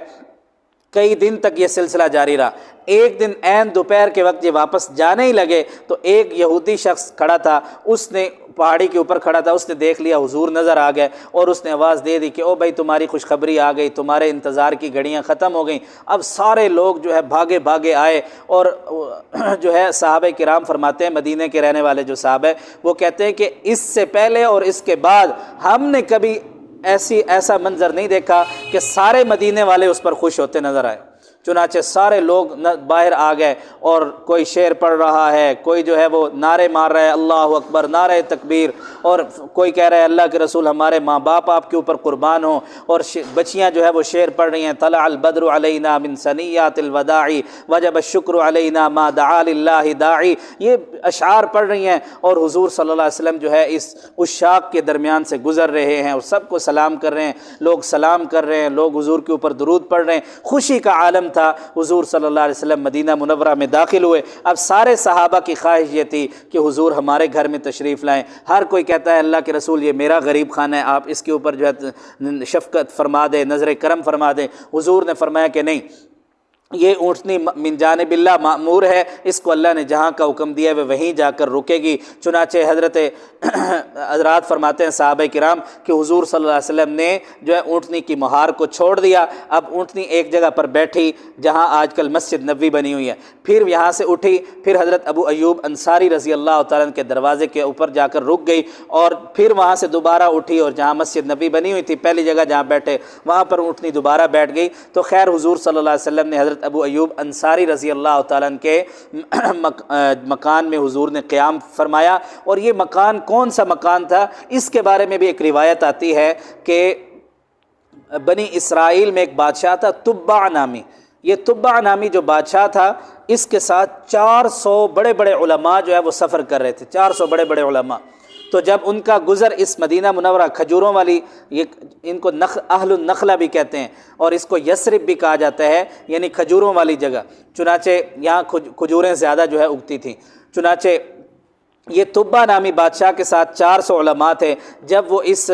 کئی دن تک یہ سلسلہ جاری رہا۔ ایک دن عین دوپہر کے وقت یہ واپس جانے ہی لگے تو ایک یہودی شخص کھڑا تھا، اس نے پہاڑی کے اوپر کھڑا تھا، اس نے دیکھ لیا حضور نظر آ گئے، اور اس نے آواز دے دی کہ او بھائی تمہاری خوشخبری آ گئی، تمہارے انتظار کی گھڑیاں ختم ہو گئیں۔ اب سارے لوگ جو ہے بھاگے بھاگے آئے، اور جو ہے صحابہ کرام فرماتے ہیں، مدینے کے رہنے والے جو صحابہ وہ کہتے ہیں کہ اس سے پہلے اور اس کے بعد ہم نے کبھی ایسا منظر نہیں دیکھا کہ سارے مدینے والے اس پر خوش ہوتے نظر آئے۔ چنانچہ سارے لوگ باہر آ گئے، اور کوئی شعر پڑھ رہا ہے، کوئی جو ہے وہ نعرے مار رہا ہے اللہ اکبر، نعرے تکبیر، اور کوئی کہہ رہا ہے اللہ کے رسول ہمارے ماں باپ آپ کے اوپر قربان ہوں، اور بچیاں جو ہے وہ شعر پڑھ رہی ہیں طلع البدر علینا من ثنیات الوداع وجب الشکر علینا ما دعا للہ داعی، یہ اشعار پڑھ رہی ہیں، اور حضور صلی اللہ علیہ وسلم جو ہے اس عشاق کے درمیان سے گزر رہے ہیں اور سب کو سلام کر رہے ہیں، لوگ سلام کر رہے ہیں، لوگ حضور کے اوپر درود پڑھ رہے ہیں، خوشی کا عالم تھا۔ حضور صلی اللہ علیہ وسلم مدینہ منورہ میں داخل ہوئے۔ اب سارے صحابہ کی خواہش یہ تھی کہ حضور ہمارے گھر میں تشریف لائیں۔ ہر کوئی کہتا ہے اللہ کے رسول یہ میرا غریب خانہ ہے، آپ اس کے اوپر جو ہے شفقت فرما دیں، نظر کرم فرما دیں۔ حضور نے فرمایا کہ نہیں، یہ اونٹنی من جانب اللہ مأمور ہے، اس کو اللہ نے جہاں کا حکم دیا ہے وہ وہیں جا کر رکے گی۔ چنانچہ حضرات فرماتے ہیں صحابہ کرام کہ حضور صلی اللہ علیہ وسلم نے جو ہے اونٹنی کی مہار کو چھوڑ دیا۔ اب اونٹنی ایک جگہ پر بیٹھی جہاں آج کل مسجد نبوی بنی ہوئی ہے، پھر یہاں سے اٹھی، پھر حضرت ابو ایوب انصاری رضی اللہ تعالیٰ عنہ کے دروازے کے اوپر جا کر رک گئی، اور پھر وہاں سے دوبارہ اٹھی، اور جہاں مسجد نبوی بنی ہوئی تھی پہلی جگہ جہاں بیٹھے وہاں پر اونٹنی دوبارہ بیٹھ گئی۔ تو خیر حضور صلی اللہ علیہ وسلم نے حضرت ابو ایوب انصاری رضی اللہ تعالیٰ عنہ کے مکان میں حضور نے قیام فرمایا، اور یہ مکان کون سا مکان تھا اس کے بارے میں بھی ایک روایت آتی ہے کہ بنی اسرائیل میں ایک بادشاہ تھا تبع نامی، یہ تبع نامی جو بادشاہ تھا اس کے ساتھ 400 بڑے بڑے علماء جو ہے وہ سفر کر رہے تھے، 400 بڑے بڑے علماء۔ تو جب ان کا گزر اس مدینہ منورہ کھجوروں والی، یہ ان کو اہل النخلہ بھی کہتے ہیں، اور اس کو یثرب بھی کہا جاتا ہے، یعنی کھجوروں والی جگہ، چنانچہ یہاں کھجوریں زیادہ جو ہے اگتی تھیں۔ چنانچہ یہ تبع نامی بادشاہ کے ساتھ 400 علماء تھے۔ جب وہ اس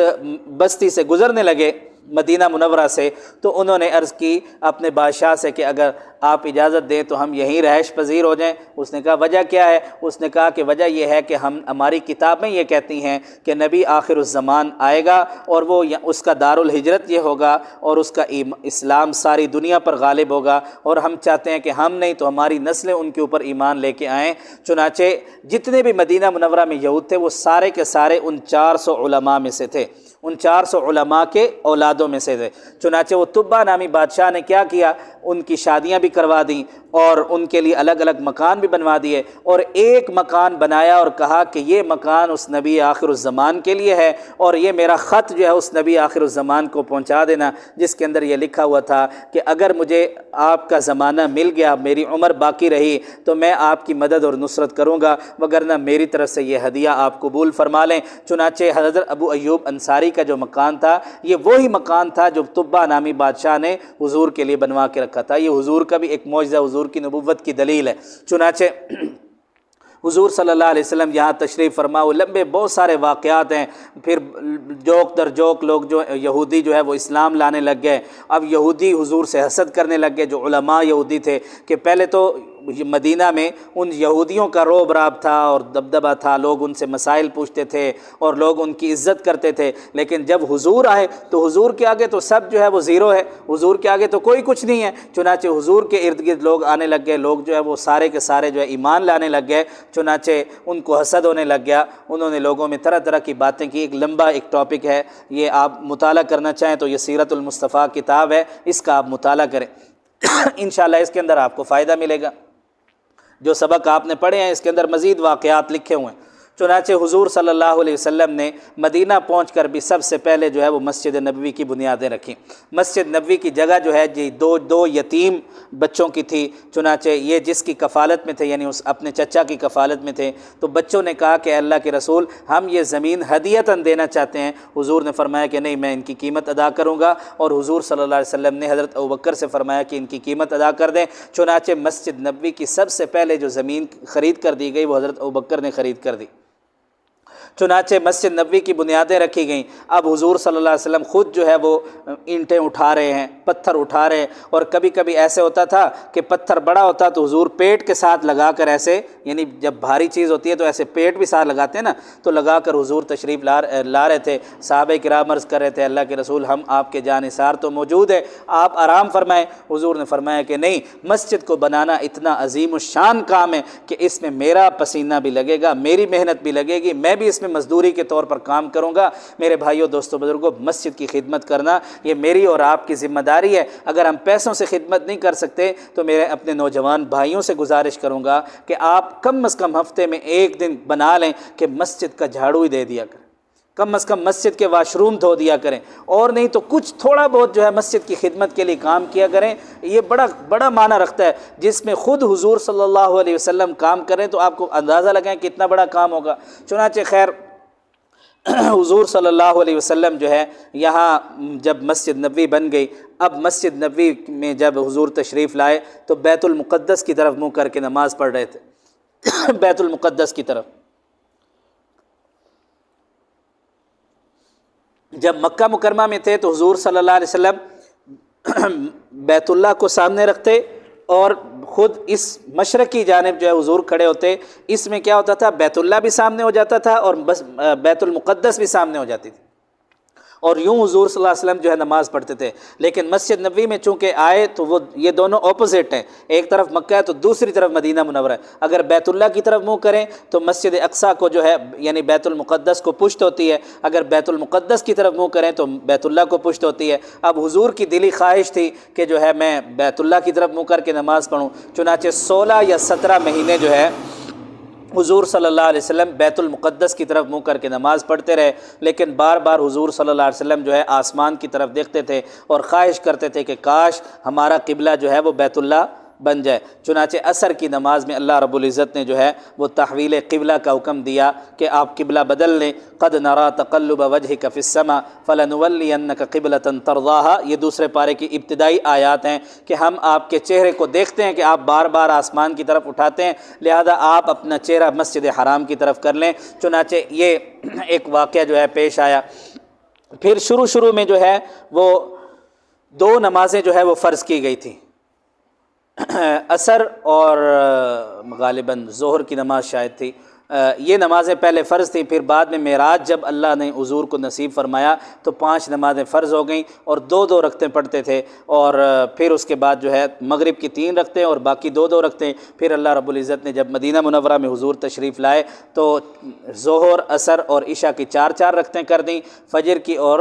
بستی سے گزرنے لگے مدینہ منورہ سے، تو انہوں نے عرض کی اپنے بادشاہ سے کہ اگر آپ اجازت دیں تو ہم یہیں رہائش پذیر ہو جائیں۔ اس نے کہا وجہ کیا ہے؟ اس نے کہا کہ وجہ یہ ہے کہ ہماری کتابیں یہ کہتی ہیں کہ نبی آخر الزمان آئے گا، اور وہ اس کا دارالہجرت یہ ہوگا، اور اس کا اسلام ساری دنیا پر غالب ہوگا، اور ہم چاہتے ہیں کہ ہم نہیں تو ہماری نسلیں ان کے اوپر ایمان لے کے آئیں۔ چنانچہ جتنے بھی مدینہ منورہ میں یہود تھے وہ سارے کے سارے ان 400 علماء میں سے تھے۔ ان 400 علماء کے اولادوں میں سے تھے۔ چنانچہ وہ تبا نامی بادشاہ نے کیا کیا، ان کی شادیاں بھی کروا دیں اور ان کے لیے الگ الگ مکان بھی بنوا دیے، اور ایک مکان بنایا اور کہا کہ یہ مکان اس نبی آخر الزمان کے لیے ہے، اور یہ میرا خط جو ہے اس نبی آخر الزمان کو پہنچا دینا، جس کے اندر یہ لکھا ہوا تھا کہ اگر مجھے آپ کا زمانہ مل گیا، میری عمر باقی رہی، تو میں آپ کی مدد اور نصرت کروں گا، وگرنہ میری طرف سے یہ ہدیہ آپ قبول فرما لیں۔ چنانچہ حضرت ابو ایوب انصاری کا جو مکان تھا، یہ وہی مکان تھا جو تبا نامی بادشاہ نے حضور کے لیے بنوا کے رکھا تھا۔ یہ حضور کا بھی ایک معجزہ، حضور کی نبوت کی دلیل ہے۔ چنانچہ حضور صلی اللہ علیہ وسلم یہاں تشریف فرما، وہ لمبے بہت سارے واقعات ہیں، پھر جوک در جوک لوگ جو یہودی جو ہے وہ اسلام لانے لگ گئے، اب یہودی حضور سے حسد کرنے لگ گئے، جو علماء یہودی تھے، کہ پہلے تو مدینہ میں ان یہودیوں کا روب راب تھا اور دبدبہ تھا، لوگ ان سے مسائل پوچھتے تھے اور لوگ ان کی عزت کرتے تھے، لیکن جب حضور آئے تو حضور کے آگے تو سب جو ہے وہ زیرو ہے، حضور کے آگے تو کوئی کچھ نہیں ہے۔ چنانچہ حضور کے ارد گرد لوگ آنے لگ گئے، لوگ جو ہے وہ سارے کے سارے جو ہے ایمان لانے لگ گئے، چنانچہ ان کو حسد ہونے لگ گیا، انہوں نے لوگوں میں طرح طرح کی باتیں کی۔ ایک لمبا ایک ٹاپک ہے، یہ آپ مطالعہ کرنا چاہیں تو یہ سیرت المصطفیٰ کتاب ہے، اس کا آپ مطالعہ کریں انشاءاللہ اس کے اندر آپ کو فائدہ ملے گا۔ جو سبق آپ نے پڑھے ہیں اس کے اندر مزید واقعات لکھے ہوئے ہیں۔ چنانچہ حضور صلی اللہ علیہ وسلم نے مدینہ پہنچ کر بھی سب سے پہلے جو ہے وہ مسجد نبوی کی بنیادیں رکھیں۔ مسجد نبوی کی جگہ جو ہے جی دو یتیم بچوں کی تھی، چنانچہ یہ جس کی کفالت میں تھے، یعنی اس اپنے چچا کی کفالت میں تھے، تو بچوں نے کہا کہ اللہ کے رسول ہم یہ زمین ہدیتاً دینا چاہتے ہیں۔ حضور نے فرمایا کہ نہیں، میں ان کی قیمت ادا کروں گا، اور حضور صلی اللہ علیہ وسلم نے حضرت ابوبکر سے فرمایا کہ ان کی قیمت ادا کر دیں۔ چنانچہ مسجد نبوی کی سب سے پہلے جو زمین خرید کر دی گئی وہ حضرت ابوبکر نے خرید کر دی۔ چنانچہ مسجد نبوی کی بنیادیں رکھی گئیں۔ اب حضور صلی اللہ علیہ وسلم خود جو ہے وہ اینٹیں اٹھا رہے ہیں، پتھر اٹھا رہے ہیں، اور کبھی کبھی ایسے ہوتا تھا کہ پتھر بڑا ہوتا تو حضور پیٹ کے ساتھ لگا کر ایسے، یعنی جب بھاری چیز ہوتی ہے تو ایسے پیٹ بھی ساتھ لگاتے ہیں نا، تو لگا کر حضور تشریف لا رہے تھے۔ صحابہ کرام عرض کر رہے تھے اللہ کے رسول ہم آپ کے جانثار تو موجود ہے، آپ آرام فرمائیں۔ حضور نے فرمایا کہ نہیں، مسجد کو بنانا اتنا عظیم الشان کام ہے کہ اس میں میرا پسینہ بھی لگے گا، میری محنت بھی لگے گی، میں بھی اس میں مزدوری کے طور پر کام کروں گا۔ میرے بھائیوں دوستوں بزرگوں، مسجد کی خدمت کرنا یہ میری اور آپ کی ذمہ داری ہے۔ اگر ہم پیسوں سے خدمت نہیں کر سکتے تو میرے اپنے نوجوان بھائیوں سے گزارش کروں گا کہ آپ کم از کم ہفتے میں ایک دن بنا لیں کہ مسجد کا جھاڑو ہی دے دیا کریں، کم از کم مسجد کے واش روم دھو دیا کریں، اور نہیں تو کچھ تھوڑا بہت جو ہے مسجد کی خدمت کے لیے کام کیا کریں۔ یہ بڑا معنی رکھتا ہے، جس میں خود حضور صلی اللہ علیہ وسلم کام کریں تو آپ کو اندازہ لگائیں کتنا بڑا کام ہوگا۔ چنانچہ خیر حضور صلی اللہ علیہ وسلم جو ہے یہاں جب مسجد نبوی بن گئی، اب مسجد نبوی میں جب حضور تشریف لائے تو بیت المقدس کی طرف منہ کر کے نماز پڑھ رہے تھے بیت المقدس کی طرف۔ جب مکہ مکرمہ میں تھے تو حضور صلی اللہ علیہ وسلم بیت اللہ کو سامنے رکھتے اور خود اس مشرقی جانب جو ہے حضور کھڑے ہوتے۔ اس میں کیا ہوتا تھا، بیت اللہ بھی سامنے ہو جاتا تھا اور بس بیت المقدس بھی سامنے ہو جاتی تھی، اور یوں حضور صلی اللہ علیہ وسلم جو ہے نماز پڑھتے تھے۔ لیکن مسجد نبوی میں چونکہ آئے تو وہ یہ دونوں اپوزٹ ہیں، ایک طرف مکہ ہے تو دوسری طرف مدینہ منورہ ہے۔ اگر بیت اللہ کی طرف منہ کریں تو مسجد اقصیٰ کو جو ہے یعنی بیت المقدس کو پشت ہوتی ہے، اگر بیت المقدس کی طرف منہ کریں تو بیت اللہ کو پشت ہوتی ہے۔ اب حضور کی دلی خواہش تھی کہ جو ہے میں بیت اللہ کی طرف منہ کر کے نماز پڑھوں، چنانچہ 16 یا 17 مہینے جو ہے حضور صلی اللہ علیہ وسلم بیت المقدس کی طرف منہ کر کے نماز پڑھتے رہے، لیکن بار بار حضور صلی اللہ علیہ وسلم جو ہے آسمان کی طرف دیکھتے تھے اور خواہش کرتے تھے کہ کاش ہمارا قبلہ جو ہے وہ بیت اللہ بن جائے۔ چنانچہ عصر کی نماز میں اللہ رب العزت نے جو ہے وہ تحویل قبلہ کا حکم دیا کہ آپ قبلہ بدل لیں۔ قد نرى تقلب وجهك في السماء فلنولينك قبلة ترضاها، یہ دوسرے پارے کی ابتدائی آیات ہیں کہ ہم آپ کے چہرے کو دیکھتے ہیں کہ آپ بار بار آسمان کی طرف اٹھاتے ہیں، لہذا آپ اپنا چہرہ مسجد حرام کی طرف کر لیں۔ چنانچہ یہ ایک واقعہ جو ہے پیش آیا۔ پھر شروع میں جو ہے وہ 2 نمازیں جو ہے وہ فرض کی گئی تھیں، عصر اور غالباً ظہر کی نماز شاید تھی، یہ نمازیں پہلے فرض تھیں، پھر بعد میں معراج جب اللہ نے حضور کو نصیب فرمایا تو 5 نمازیں فرض ہو گئیں اور 2 رکعتیں پڑھتے تھے، اور پھر اس کے بعد جو ہے مغرب کی 3 رکعتیں اور باقی 2 رکعتیں۔ پھر اللہ رب العزت نے جب مدینہ منورہ میں حضور تشریف لائے تو ظہر، عصر اور عشاء کی 4 رکعتیں کر دیں، فجر کی اور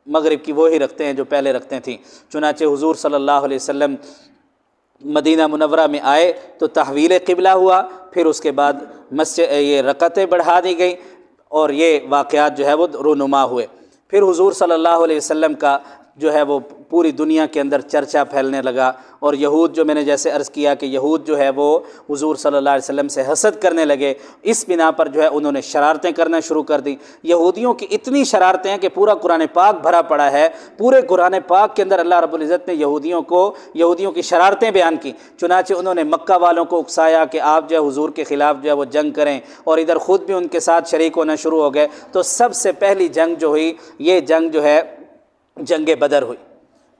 مغرب کی وہی رکعتیں ہیں جو پہلے رکعتیں تھیں۔ چنانچہ حضور صلی اللہ علیہ وسلم مدینہ منورہ میں آئے تو تحویل قبلہ ہوا، پھر اس کے بعد مسجد یہ رکعتیں بڑھا دی گئیں اور یہ واقعات جو ہے وہ رونما ہوئے۔ پھر حضور صلی اللہ علیہ وسلم کا جو ہے وہ پوری دنیا کے اندر چرچا پھیلنے لگا، اور یہود جو میں نے جیسے عرض کیا کہ یہود جو ہے وہ حضور صلی اللہ علیہ وسلم سے حسد کرنے لگے، اس بنا پر جو ہے انہوں نے شرارتیں کرنا شروع کر دیں۔ یہودیوں کی اتنی شرارتیں ہیں کہ پورا قرآن پاک بھرا پڑا ہے، پورے قرآن پاک کے اندر اللہ رب العزت نے یہودیوں کی شرارتیں بیان کی۔ چنانچہ انہوں نے مکہ والوں کو اکسایا کہ آپ جو ہے حضور کے خلاف جو ہے وہ جنگ کریں، اور ادھر خود بھی ان کے ساتھ شریک ہونا شروع ہو گئے۔ تو سب سے پہلی جنگ جو ہوئی، یہ جنگ جو ہے جنگ بدر ہوئی۔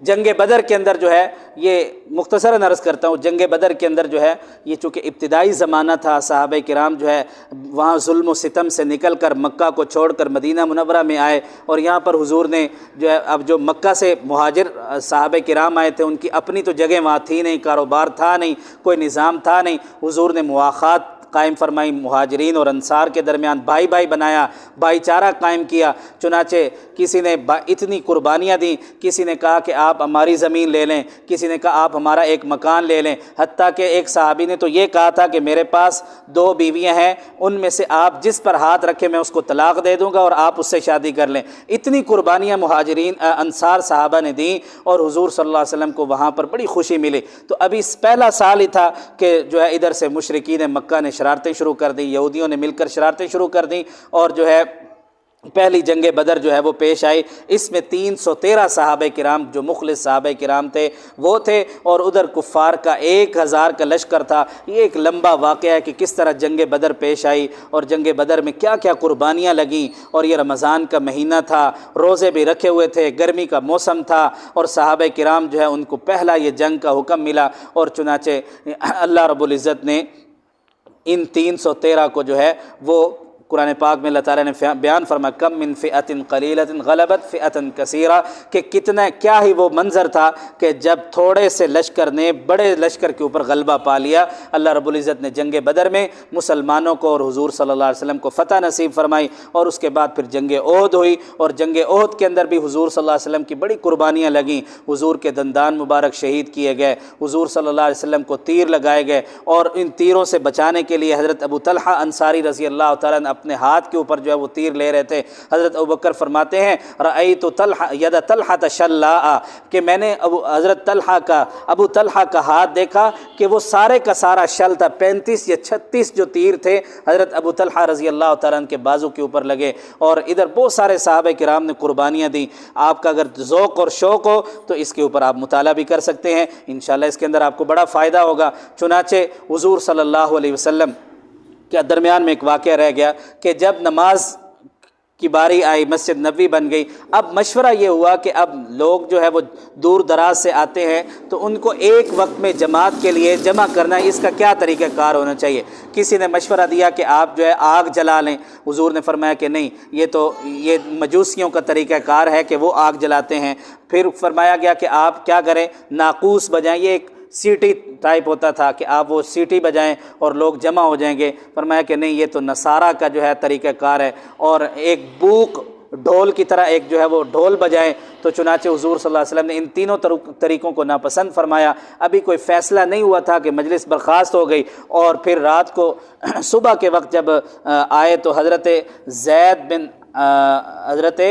جنگ بدر کے اندر جو ہے، یہ مختصراً عرض کرتا ہوں، جنگ بدر کے اندر جو ہے یہ چونکہ ابتدائی زمانہ تھا، صحابہ کرام جو ہے وہاں ظلم و ستم سے نکل کر مکہ کو چھوڑ کر مدینہ منورہ میں آئے، اور یہاں پر حضور نے جو ہے اب جو مکہ سے مہاجر صحابہ کرام آئے تھے ان کی اپنی تو جگہ وہاں تھی نہیں، کاروبار تھا نہیں، کوئی نظام تھا نہیں۔ حضور نے مواخات قائم فرمائی، مہاجرین اور انصار کے درمیان بھائی بھائی بنایا، بھائی چارہ قائم کیا۔ چنانچہ کسی نے اتنی قربانیاں دیں، کسی نے کہا کہ آپ ہماری زمین لے لیں، کسی نے کہا آپ ہمارا ایک مکان لے لیں، حتیٰ کہ ایک صحابی نے تو یہ کہا تھا کہ میرے پاس 2 بیویاں ہیں، ان میں سے آپ جس پر ہاتھ رکھے میں اس کو طلاق دے دوں گا اور آپ اس سے شادی کر لیں۔ اتنی قربانیاں مہاجرین انصار صحابہ نے دیں، اور حضور صلی اللہ علیہ وسلم کو وہاں پر بڑی خوشی ملی۔ تو ابھی پہلا سال ہی تھا کہ جو ہے ادھر سے مشرکین مکہ نے شرارتیں شروع کر دیں، یہودیوں نے مل کر شرارتیں شروع کر دیں، اور جو ہے پہلی جنگ بدر جو ہے وہ پیش آئی۔ اس میں 313 صحابہ کرام جو مخلص صحابہ کرام تھے وہ تھے، اور ادھر کفار کا 1000 کا لشکر تھا۔ یہ ایک لمبا واقعہ ہے کہ کس طرح جنگ بدر پیش آئی، اور جنگ بدر میں کیا کیا قربانیاں لگیں، اور یہ رمضان کا مہینہ تھا، روزے بھی رکھے ہوئے تھے، گرمی کا موسم تھا، اور صحابہ کرام جو ہے ان کو پہلا یہ جنگ کا حکم ملا، اور چنانچہ اللہ رب العزت نے ان 313 کو جو ہے وہ قرآن پاک میں اللہ تعالیٰ نے بیان فرمایا، کم من فئۃ قلیلۃ غلبت فئۃ کثیرہ، کہ کتنا کیا ہی وہ منظر تھا کہ جب تھوڑے سے لشکر نے بڑے لشکر کے اوپر غلبہ پا لیا۔ اللہ رب العزت نے جنگ بدر میں مسلمانوں کو اور حضور صلی اللہ علیہ وسلم کو فتح نصیب فرمائی، اور اس کے بعد پھر جنگ احد ہوئی، اور جنگ احد کے اندر بھی حضور صلی اللہ علیہ وسلم کی بڑی قربانیاں لگیں۔ حضور کے دندان مبارک شہید کیے گئے، حضور صلی اللہ علیہ وسلم کو تیر لگائے گئے، اور ان تیروں سے بچانے کے لیے حضرت ابو طلحہ انصاری رضی اللہ تعالیٰ عنہ اپنے ہاتھ کے اوپر جو ہے وہ تیر لے رہے تھے۔ حضرت ابوبکر فرماتے ہیں، رأیت طلحہ ید طلحہ شلاء، کہ میں نے حضرت ابو طلحہ کا ہاتھ دیکھا کہ وہ سارے کا سارا شل تھا، 35 یا 36 جو تیر تھے حضرت ابو طلحہ رضی اللہ تعالیٰ عنہ کے بازو کے اوپر لگے، اور ادھر بہت سارے صحابہ کرام نے قربانیاں دیں۔ آپ کا اگر ذوق اور شوق ہو تو اس کے اوپر آپ مطالعہ بھی کر سکتے ہیں، انشاءاللہ اس کے اندر آپ کو بڑا فائدہ ہوگا۔ چنانچہ حضور صلی اللہ علیہ وسلم کے درمیان میں ایک واقعہ رہ گیا کہ جب نماز کی باری آئی، مسجد نبوی بن گئی، اب مشورہ یہ ہوا کہ اب لوگ جو ہے وہ دور دراز سے آتے ہیں تو ان کو ایک وقت میں جماعت کے لیے جمع کرنا، اس کا کیا طریقہ کار ہونا چاہیے۔ کسی نے مشورہ دیا کہ آپ جو ہے آگ جلا لیں، حضور نے فرمایا کہ نہیں، یہ مجوسیوں کا طریقہ کار ہے کہ وہ آگ جلاتے ہیں۔ پھر فرمایا گیا کہ آپ کیا کریں، ناقوس بجائیں، یہ ایک سیٹی ٹائپ ہوتا تھا کہ آپ وہ سیٹی بجائیں اور لوگ جمع ہو جائیں گے۔ فرمایا کہ نہیں، یہ تو نصارہ کا جو ہے طریقہ کار ہے، اور ایک بوق ڈھول کی طرح ایک جو ہے وہ ڈھول بجائیں۔ تو چنانچہ حضور صلی اللہ علیہ وسلم نے ان تینوں طریقوں کو ناپسند فرمایا۔ ابھی کوئی فیصلہ نہیں ہوا تھا کہ مجلس برخاست ہو گئی، اور پھر رات کو صبح کے وقت جب آئے تو حضرت زید بن حضرت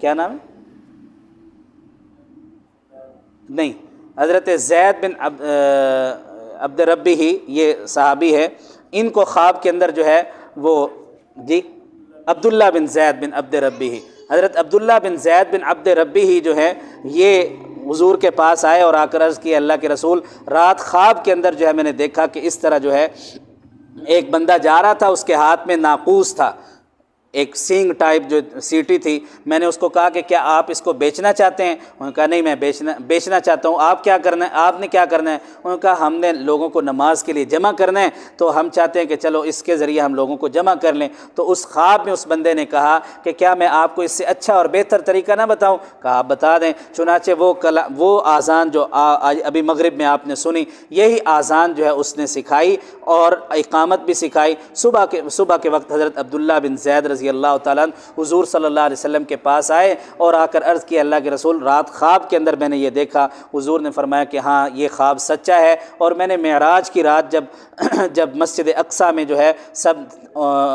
کیا نام ہے، نہیں، حضرت زید بن عبد ربی ہی یہ صحابی ہے، ان کو خواب کے اندر جو ہے وہ عبداللہ بن زید بن عبد ربی ہی، حضرت عبداللہ بن زید بن عبد ربی ہی جو ہے یہ حضور کے پاس آئے اور آ کر عرض کی، اللہ کے رسول، رات خواب کے اندر جو ہے میں نے دیکھا کہ اس طرح جو ہے ایک بندہ جا رہا تھا، اس کے ہاتھ میں ناقوس تھا، ایک سینگ ٹائپ جو سیٹی تھی، میں نے اس کو کہا کہ کیا آپ اس کو بیچنا چاہتے ہیں؟ انہوں نے کہا نہیں، میں بیچنا چاہتا ہوں۔ آپ کیا کرنا ہے؟ آپ نے کیا کرنا ہے؟ انہوں نے کہا ہم نے لوگوں کو نماز کے لیے جمع کرنا ہے، تو ہم چاہتے ہیں کہ چلو اس کے ذریعے ہم لوگوں کو جمع کر لیں۔ تو اس خواب میں اس بندے نے کہا کہ کیا میں آپ کو اس سے اچھا اور بہتر طریقہ نہ بتاؤں؟ کہا آپ بتا دیں۔ چنانچہ وہ آذان جو ابھی مغرب میں آپ نے سنی، یہی آذان جو ہے اس نے سکھائی اور اقامت بھی سکھائی۔ صبح کے وقت حضرت عبداللہ بن زید رضی اللہ تعالیٰ عنہ حضور صلی اللہ علیہ وسلم کے پاس آئے اور آ کر عرض کیا، اللہ کے رسول، رات خواب کے اندر میں نے یہ دیکھا۔ حضور نے فرمایا کہ ہاں یہ خواب سچا ہے، اور میں نے معراج کی رات جب مسجد اقصیٰ میں جو ہے سب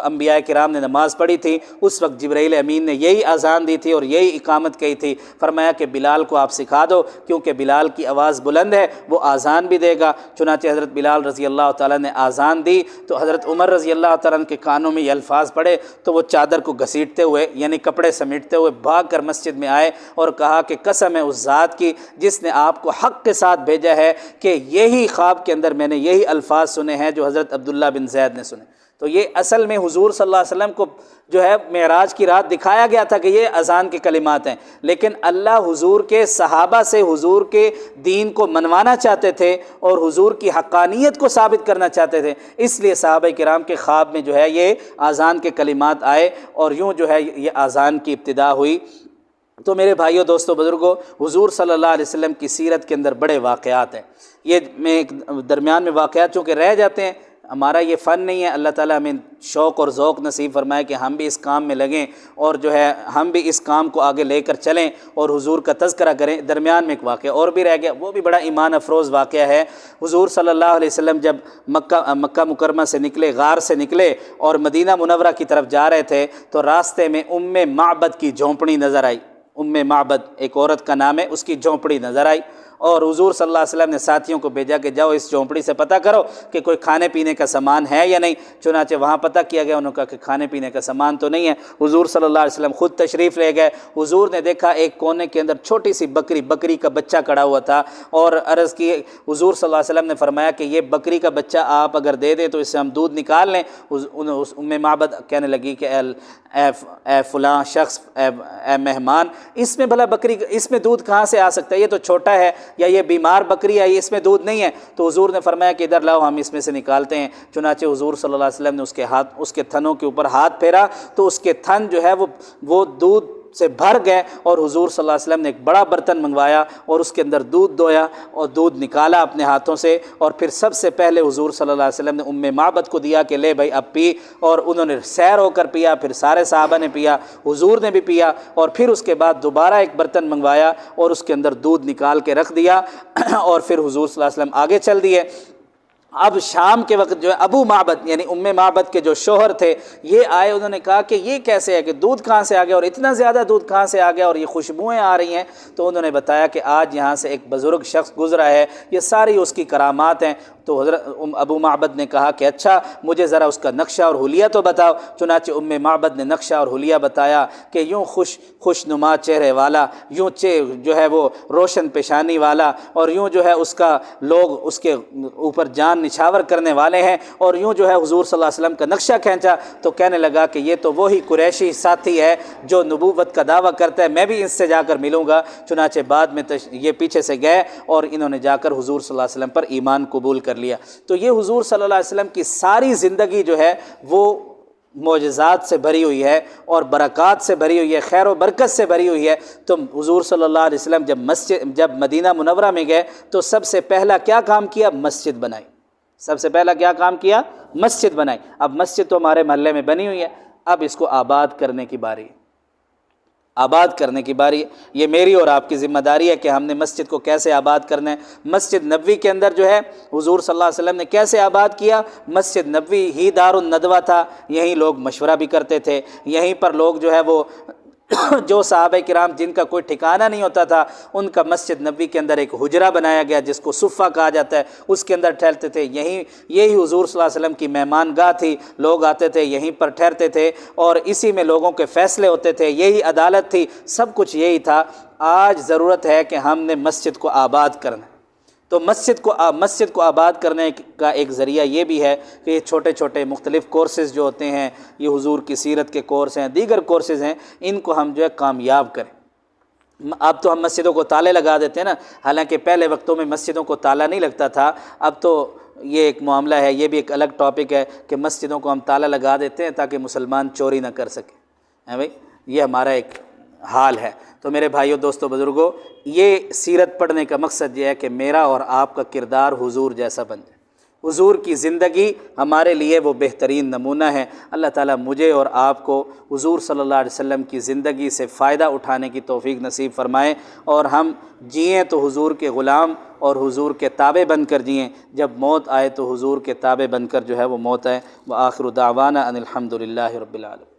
انبیاء کرام نے نماز پڑھی تھی، اس وقت جبرائیل امین نے یہی اذان دی تھی اور یہی اقامت کہی تھی۔ فرمایا کہ بلال کو آپ سکھا دو، کیونکہ بلال کی آواز بلند ہے، وہ اذان بھی دے گا۔ چنانچہ حضرت بلال رضی اللہ تعالیٰ نے اذان دی تو حضرت عمر رضی اللہ تعالیٰ عنہ کے کانوں میں یہ الفاظ پڑے تو وہ چادر کو گھسیٹتے ہوئے، یعنی کپڑے سمیٹتے ہوئے بھاگ کر مسجد میں آئے اور کہا کہ قسم ہے اس ذات کی جس نے آپ کو حق کے ساتھ بھیجا ہے کہ یہی خواب کے اندر میں نے یہی الفاظ سنے ہیں جو حضرت عبداللہ بن زید نے سنے۔ تو یہ اصل میں حضور صلی اللہ علیہ وسلم کو جو ہے معراج کی رات دکھایا گیا تھا کہ یہ اذان کے کلمات ہیں، لیکن اللہ حضور کے صحابہ سے حضور کے دین کو منوانا چاہتے تھے اور حضور کی حقانیت کو ثابت کرنا چاہتے تھے، اس لیے صحابہ کرام کے خواب میں جو ہے یہ اذان کے کلمات آئے اور یوں جو ہے یہ اذان کی ابتدا ہوئی۔ تو میرے بھائیوں، دوستوں، بزرگوں، حضور صلی اللہ علیہ وسلم کی سیرت کے اندر بڑے واقعات ہیں۔ یہ میں ایک درمیان میں واقعات چونکہ رہ جاتے ہیں، ہمارا یہ فن نہیں ہے، اللہ تعالیٰ ہمیں شوق اور ذوق نصیب فرمائے کہ ہم بھی اس کام میں لگیں اور جو ہے ہم بھی اس کام کو آگے لے کر چلیں اور حضور کا تذکرہ کریں۔ درمیان میں ایک واقعہ اور بھی رہ گیا، وہ بھی بڑا ایمان افروز واقعہ ہے۔ حضور صلی اللہ علیہ وسلم جب مکہ مکرمہ سے نکلے، غار سے نکلے اور مدینہ منورہ کی طرف جا رہے تھے تو راستے میں ام معبد کی جھونپڑی نظر آئی۔ ام معبد ایک عورت کا نام ہے، اس کی جھونپڑی نظر آئی اور حضور صلی اللہ علیہ وسلم نے ساتھیوں کو بھیجا کہ جاؤ اس جھونپڑی سے پتہ کرو کہ کوئی کھانے پینے کا سامان ہے یا نہیں۔ چنانچہ وہاں پتہ کیا گیا، انہوں نے کہا کہ کھانے پینے کا سامان تو نہیں ہے۔ حضور صلی اللہ علیہ وسلم خود تشریف لے گئے۔ حضور نے دیکھا ایک کونے کے اندر چھوٹی سی بکری کا بچہ کھڑا ہوا تھا اور عرض کی، حضور صلی اللہ علیہ وسلم نے فرمایا کہ یہ بکری کا بچہ آپ اگر دے دیں تو اس سے ہم دودھ نکال لیں۔ ام معبد کہنے لگی کہ اے فلاں شخص، اے مہمان، اس میں بھلا بکری، اس میں دودھ کہاں سے آ سکتا ہے؟ یہ تو چھوٹا ہے، یا یہ بیمار بکری ہے، اس میں دودھ نہیں ہے۔ تو حضور نے فرمایا کہ ادھر لاؤ، ہم اس میں سے نکالتے ہیں۔ چنانچہ حضور صلی اللہ علیہ وسلم نے اس کے تھنوں کے اوپر ہاتھ پھیرا تو اس کے تھن جو ہے وہ دودھ سے بھر گئے اور حضور صلی اللہ علیہ وسلم نے ایک بڑا برتن منگوایا اور اس کے اندر دودھ دویا اور دودھ نکالا اپنے ہاتھوں سے، اور پھر سب سے پہلے حضور صلی اللہ علیہ وسلم نے ام معبد کو دیا کہ لے بھائی اب پی، اور انہوں نے سیر ہو کر پیا، پھر سارے صحابہ نے پیا، حضور نے بھی پیا، اور پھر اس کے بعد دوبارہ ایک برتن منگوایا اور اس کے اندر دودھ نکال کے رکھ دیا اور پھر حضور صلی اللہ علیہ وسلم آگے چل دیے۔ اب شام کے وقت جو ہے ابو معبد یعنی ام معبد کے جو شوہر تھے یہ آئے، انہوں نے کہا کہ یہ کیسے ہے کہ دودھ کہاں سے آ گیا اور اتنا زیادہ دودھ کہاں سے آ گیا اور یہ خوشبوئیں آ رہی ہیں؟ تو انہوں نے بتایا کہ آج یہاں سے ایک بزرگ شخص گزرا ہے، یہ ساری اس کی کرامات ہیں۔ تو حضرت ابو معبد نے کہا کہ اچھا مجھے ذرا اس کا نقشہ اور حلیہ تو بتاؤ۔ چنانچہ ام معبد نے نقشہ اور حلیہ بتایا کہ یوں خوش نما چہرے والا، یوں جو ہے وہ روشن پیشانی والا، اور یوں جو ہے اس کا لوگ اس کے اوپر جان نچھاور کرنے والے ہیں، اور یوں جو ہے حضور صلی اللہ علیہ وسلم کا نقشہ کھینچا تو کہنے لگا کہ یہ تو وہی قریشی ساتھی ہے جو نبوت کا دعویٰ کرتا ہے، میں بھی اس سے جا کر ملوں گا۔ چنانچہ بعد میں یہ پیچھے سے گئے اور انہوں نے جا کر حضور صلی اللہ علیہ وسلم پر ایمان قبول کر لیا۔ تو یہ حضور صلی اللہ علیہ وسلم کی ساری زندگی جو ہے وہ معجزات سے بھری ہوئی ہے اور برکات سے بھری ہوئی ہے، خیر و برکت سے بھری ہوئی ہے۔ تو حضور صلی اللہ علیہ وسلم جب مدینہ منورہ میں گئے تو سب سے پہلا کیا کام کیا؟ مسجد بنائی۔ سب سے پہلا کیا کام کیا؟ مسجد بنائی۔ اب مسجد تو ہمارے محلے میں بنی ہوئی ہے، اب اس کو آباد کرنے کی باری ہے، آباد کرنے کی باری ہے۔ یہ میری اور آپ کی ذمہ داری ہے کہ ہم نے مسجد کو کیسے آباد کرنا ہے۔ مسجد نبوی کے اندر جو ہے حضور صلی اللہ علیہ وسلم نے کیسے آباد کیا؟ مسجد نبوی ہی دار الندوہ تھا، یہیں لوگ مشورہ بھی کرتے تھے، یہیں پر لوگ جو ہے وہ جو صحابہ کرام جن کا کوئی ٹھکانہ نہیں ہوتا تھا ان کا مسجد نبوی کے اندر ایک حجرہ بنایا گیا جس کو صفہ کہا جاتا ہے، اس کے اندر ٹھہرتے تھے۔ یہی حضور صلی اللہ علیہ وسلم کی مہمان گاہ تھی، لوگ آتے تھے یہیں پر ٹھہرتے تھے اور اسی میں لوگوں کے فیصلے ہوتے تھے، یہی عدالت تھی، سب کچھ یہی تھا۔ آج ضرورت ہے کہ ہم نے مسجد کو آباد کرنا۔ تو مسجد کو آباد کرنے کا ایک ذریعہ یہ بھی ہے کہ یہ چھوٹے چھوٹے مختلف کورسز جو ہوتے ہیں، یہ حضور کی سیرت کے کورس ہیں، دیگر کورسز ہیں، ان کو ہم جو ہے کامیاب کریں۔ اب تو ہم مسجدوں کو تالے لگا دیتے ہیں نا، حالانکہ پہلے وقتوں میں مسجدوں کو تالا نہیں لگتا تھا۔ اب تو یہ ایک معاملہ ہے، یہ بھی ایک الگ ٹاپک ہے کہ مسجدوں کو ہم تالا لگا دیتے ہیں تاکہ مسلمان چوری نہ کر سکیں، ہے بھائی، یہ ہمارا ایک حال ہے۔ تو میرے بھائیوں، دوستوں، بزرگوں، یہ سیرت پڑھنے کا مقصد یہ ہے کہ میرا اور آپ کا کردار حضور جیسا بن جائے۔ حضور کی زندگی ہمارے لیے وہ بہترین نمونہ ہے۔ اللہ تعالیٰ مجھے اور آپ کو حضور صلی اللہ علیہ وسلم کی زندگی سے فائدہ اٹھانے کی توفیق نصیب فرمائے، اور ہم جئیں تو حضور کے غلام اور حضور کے تابع بن کر جئیں، جب موت آئے تو حضور کے تابع بن کر جو ہے وہ موت آئے۔ وآخر دعوانا ان الحمد للہ رب العالمین۔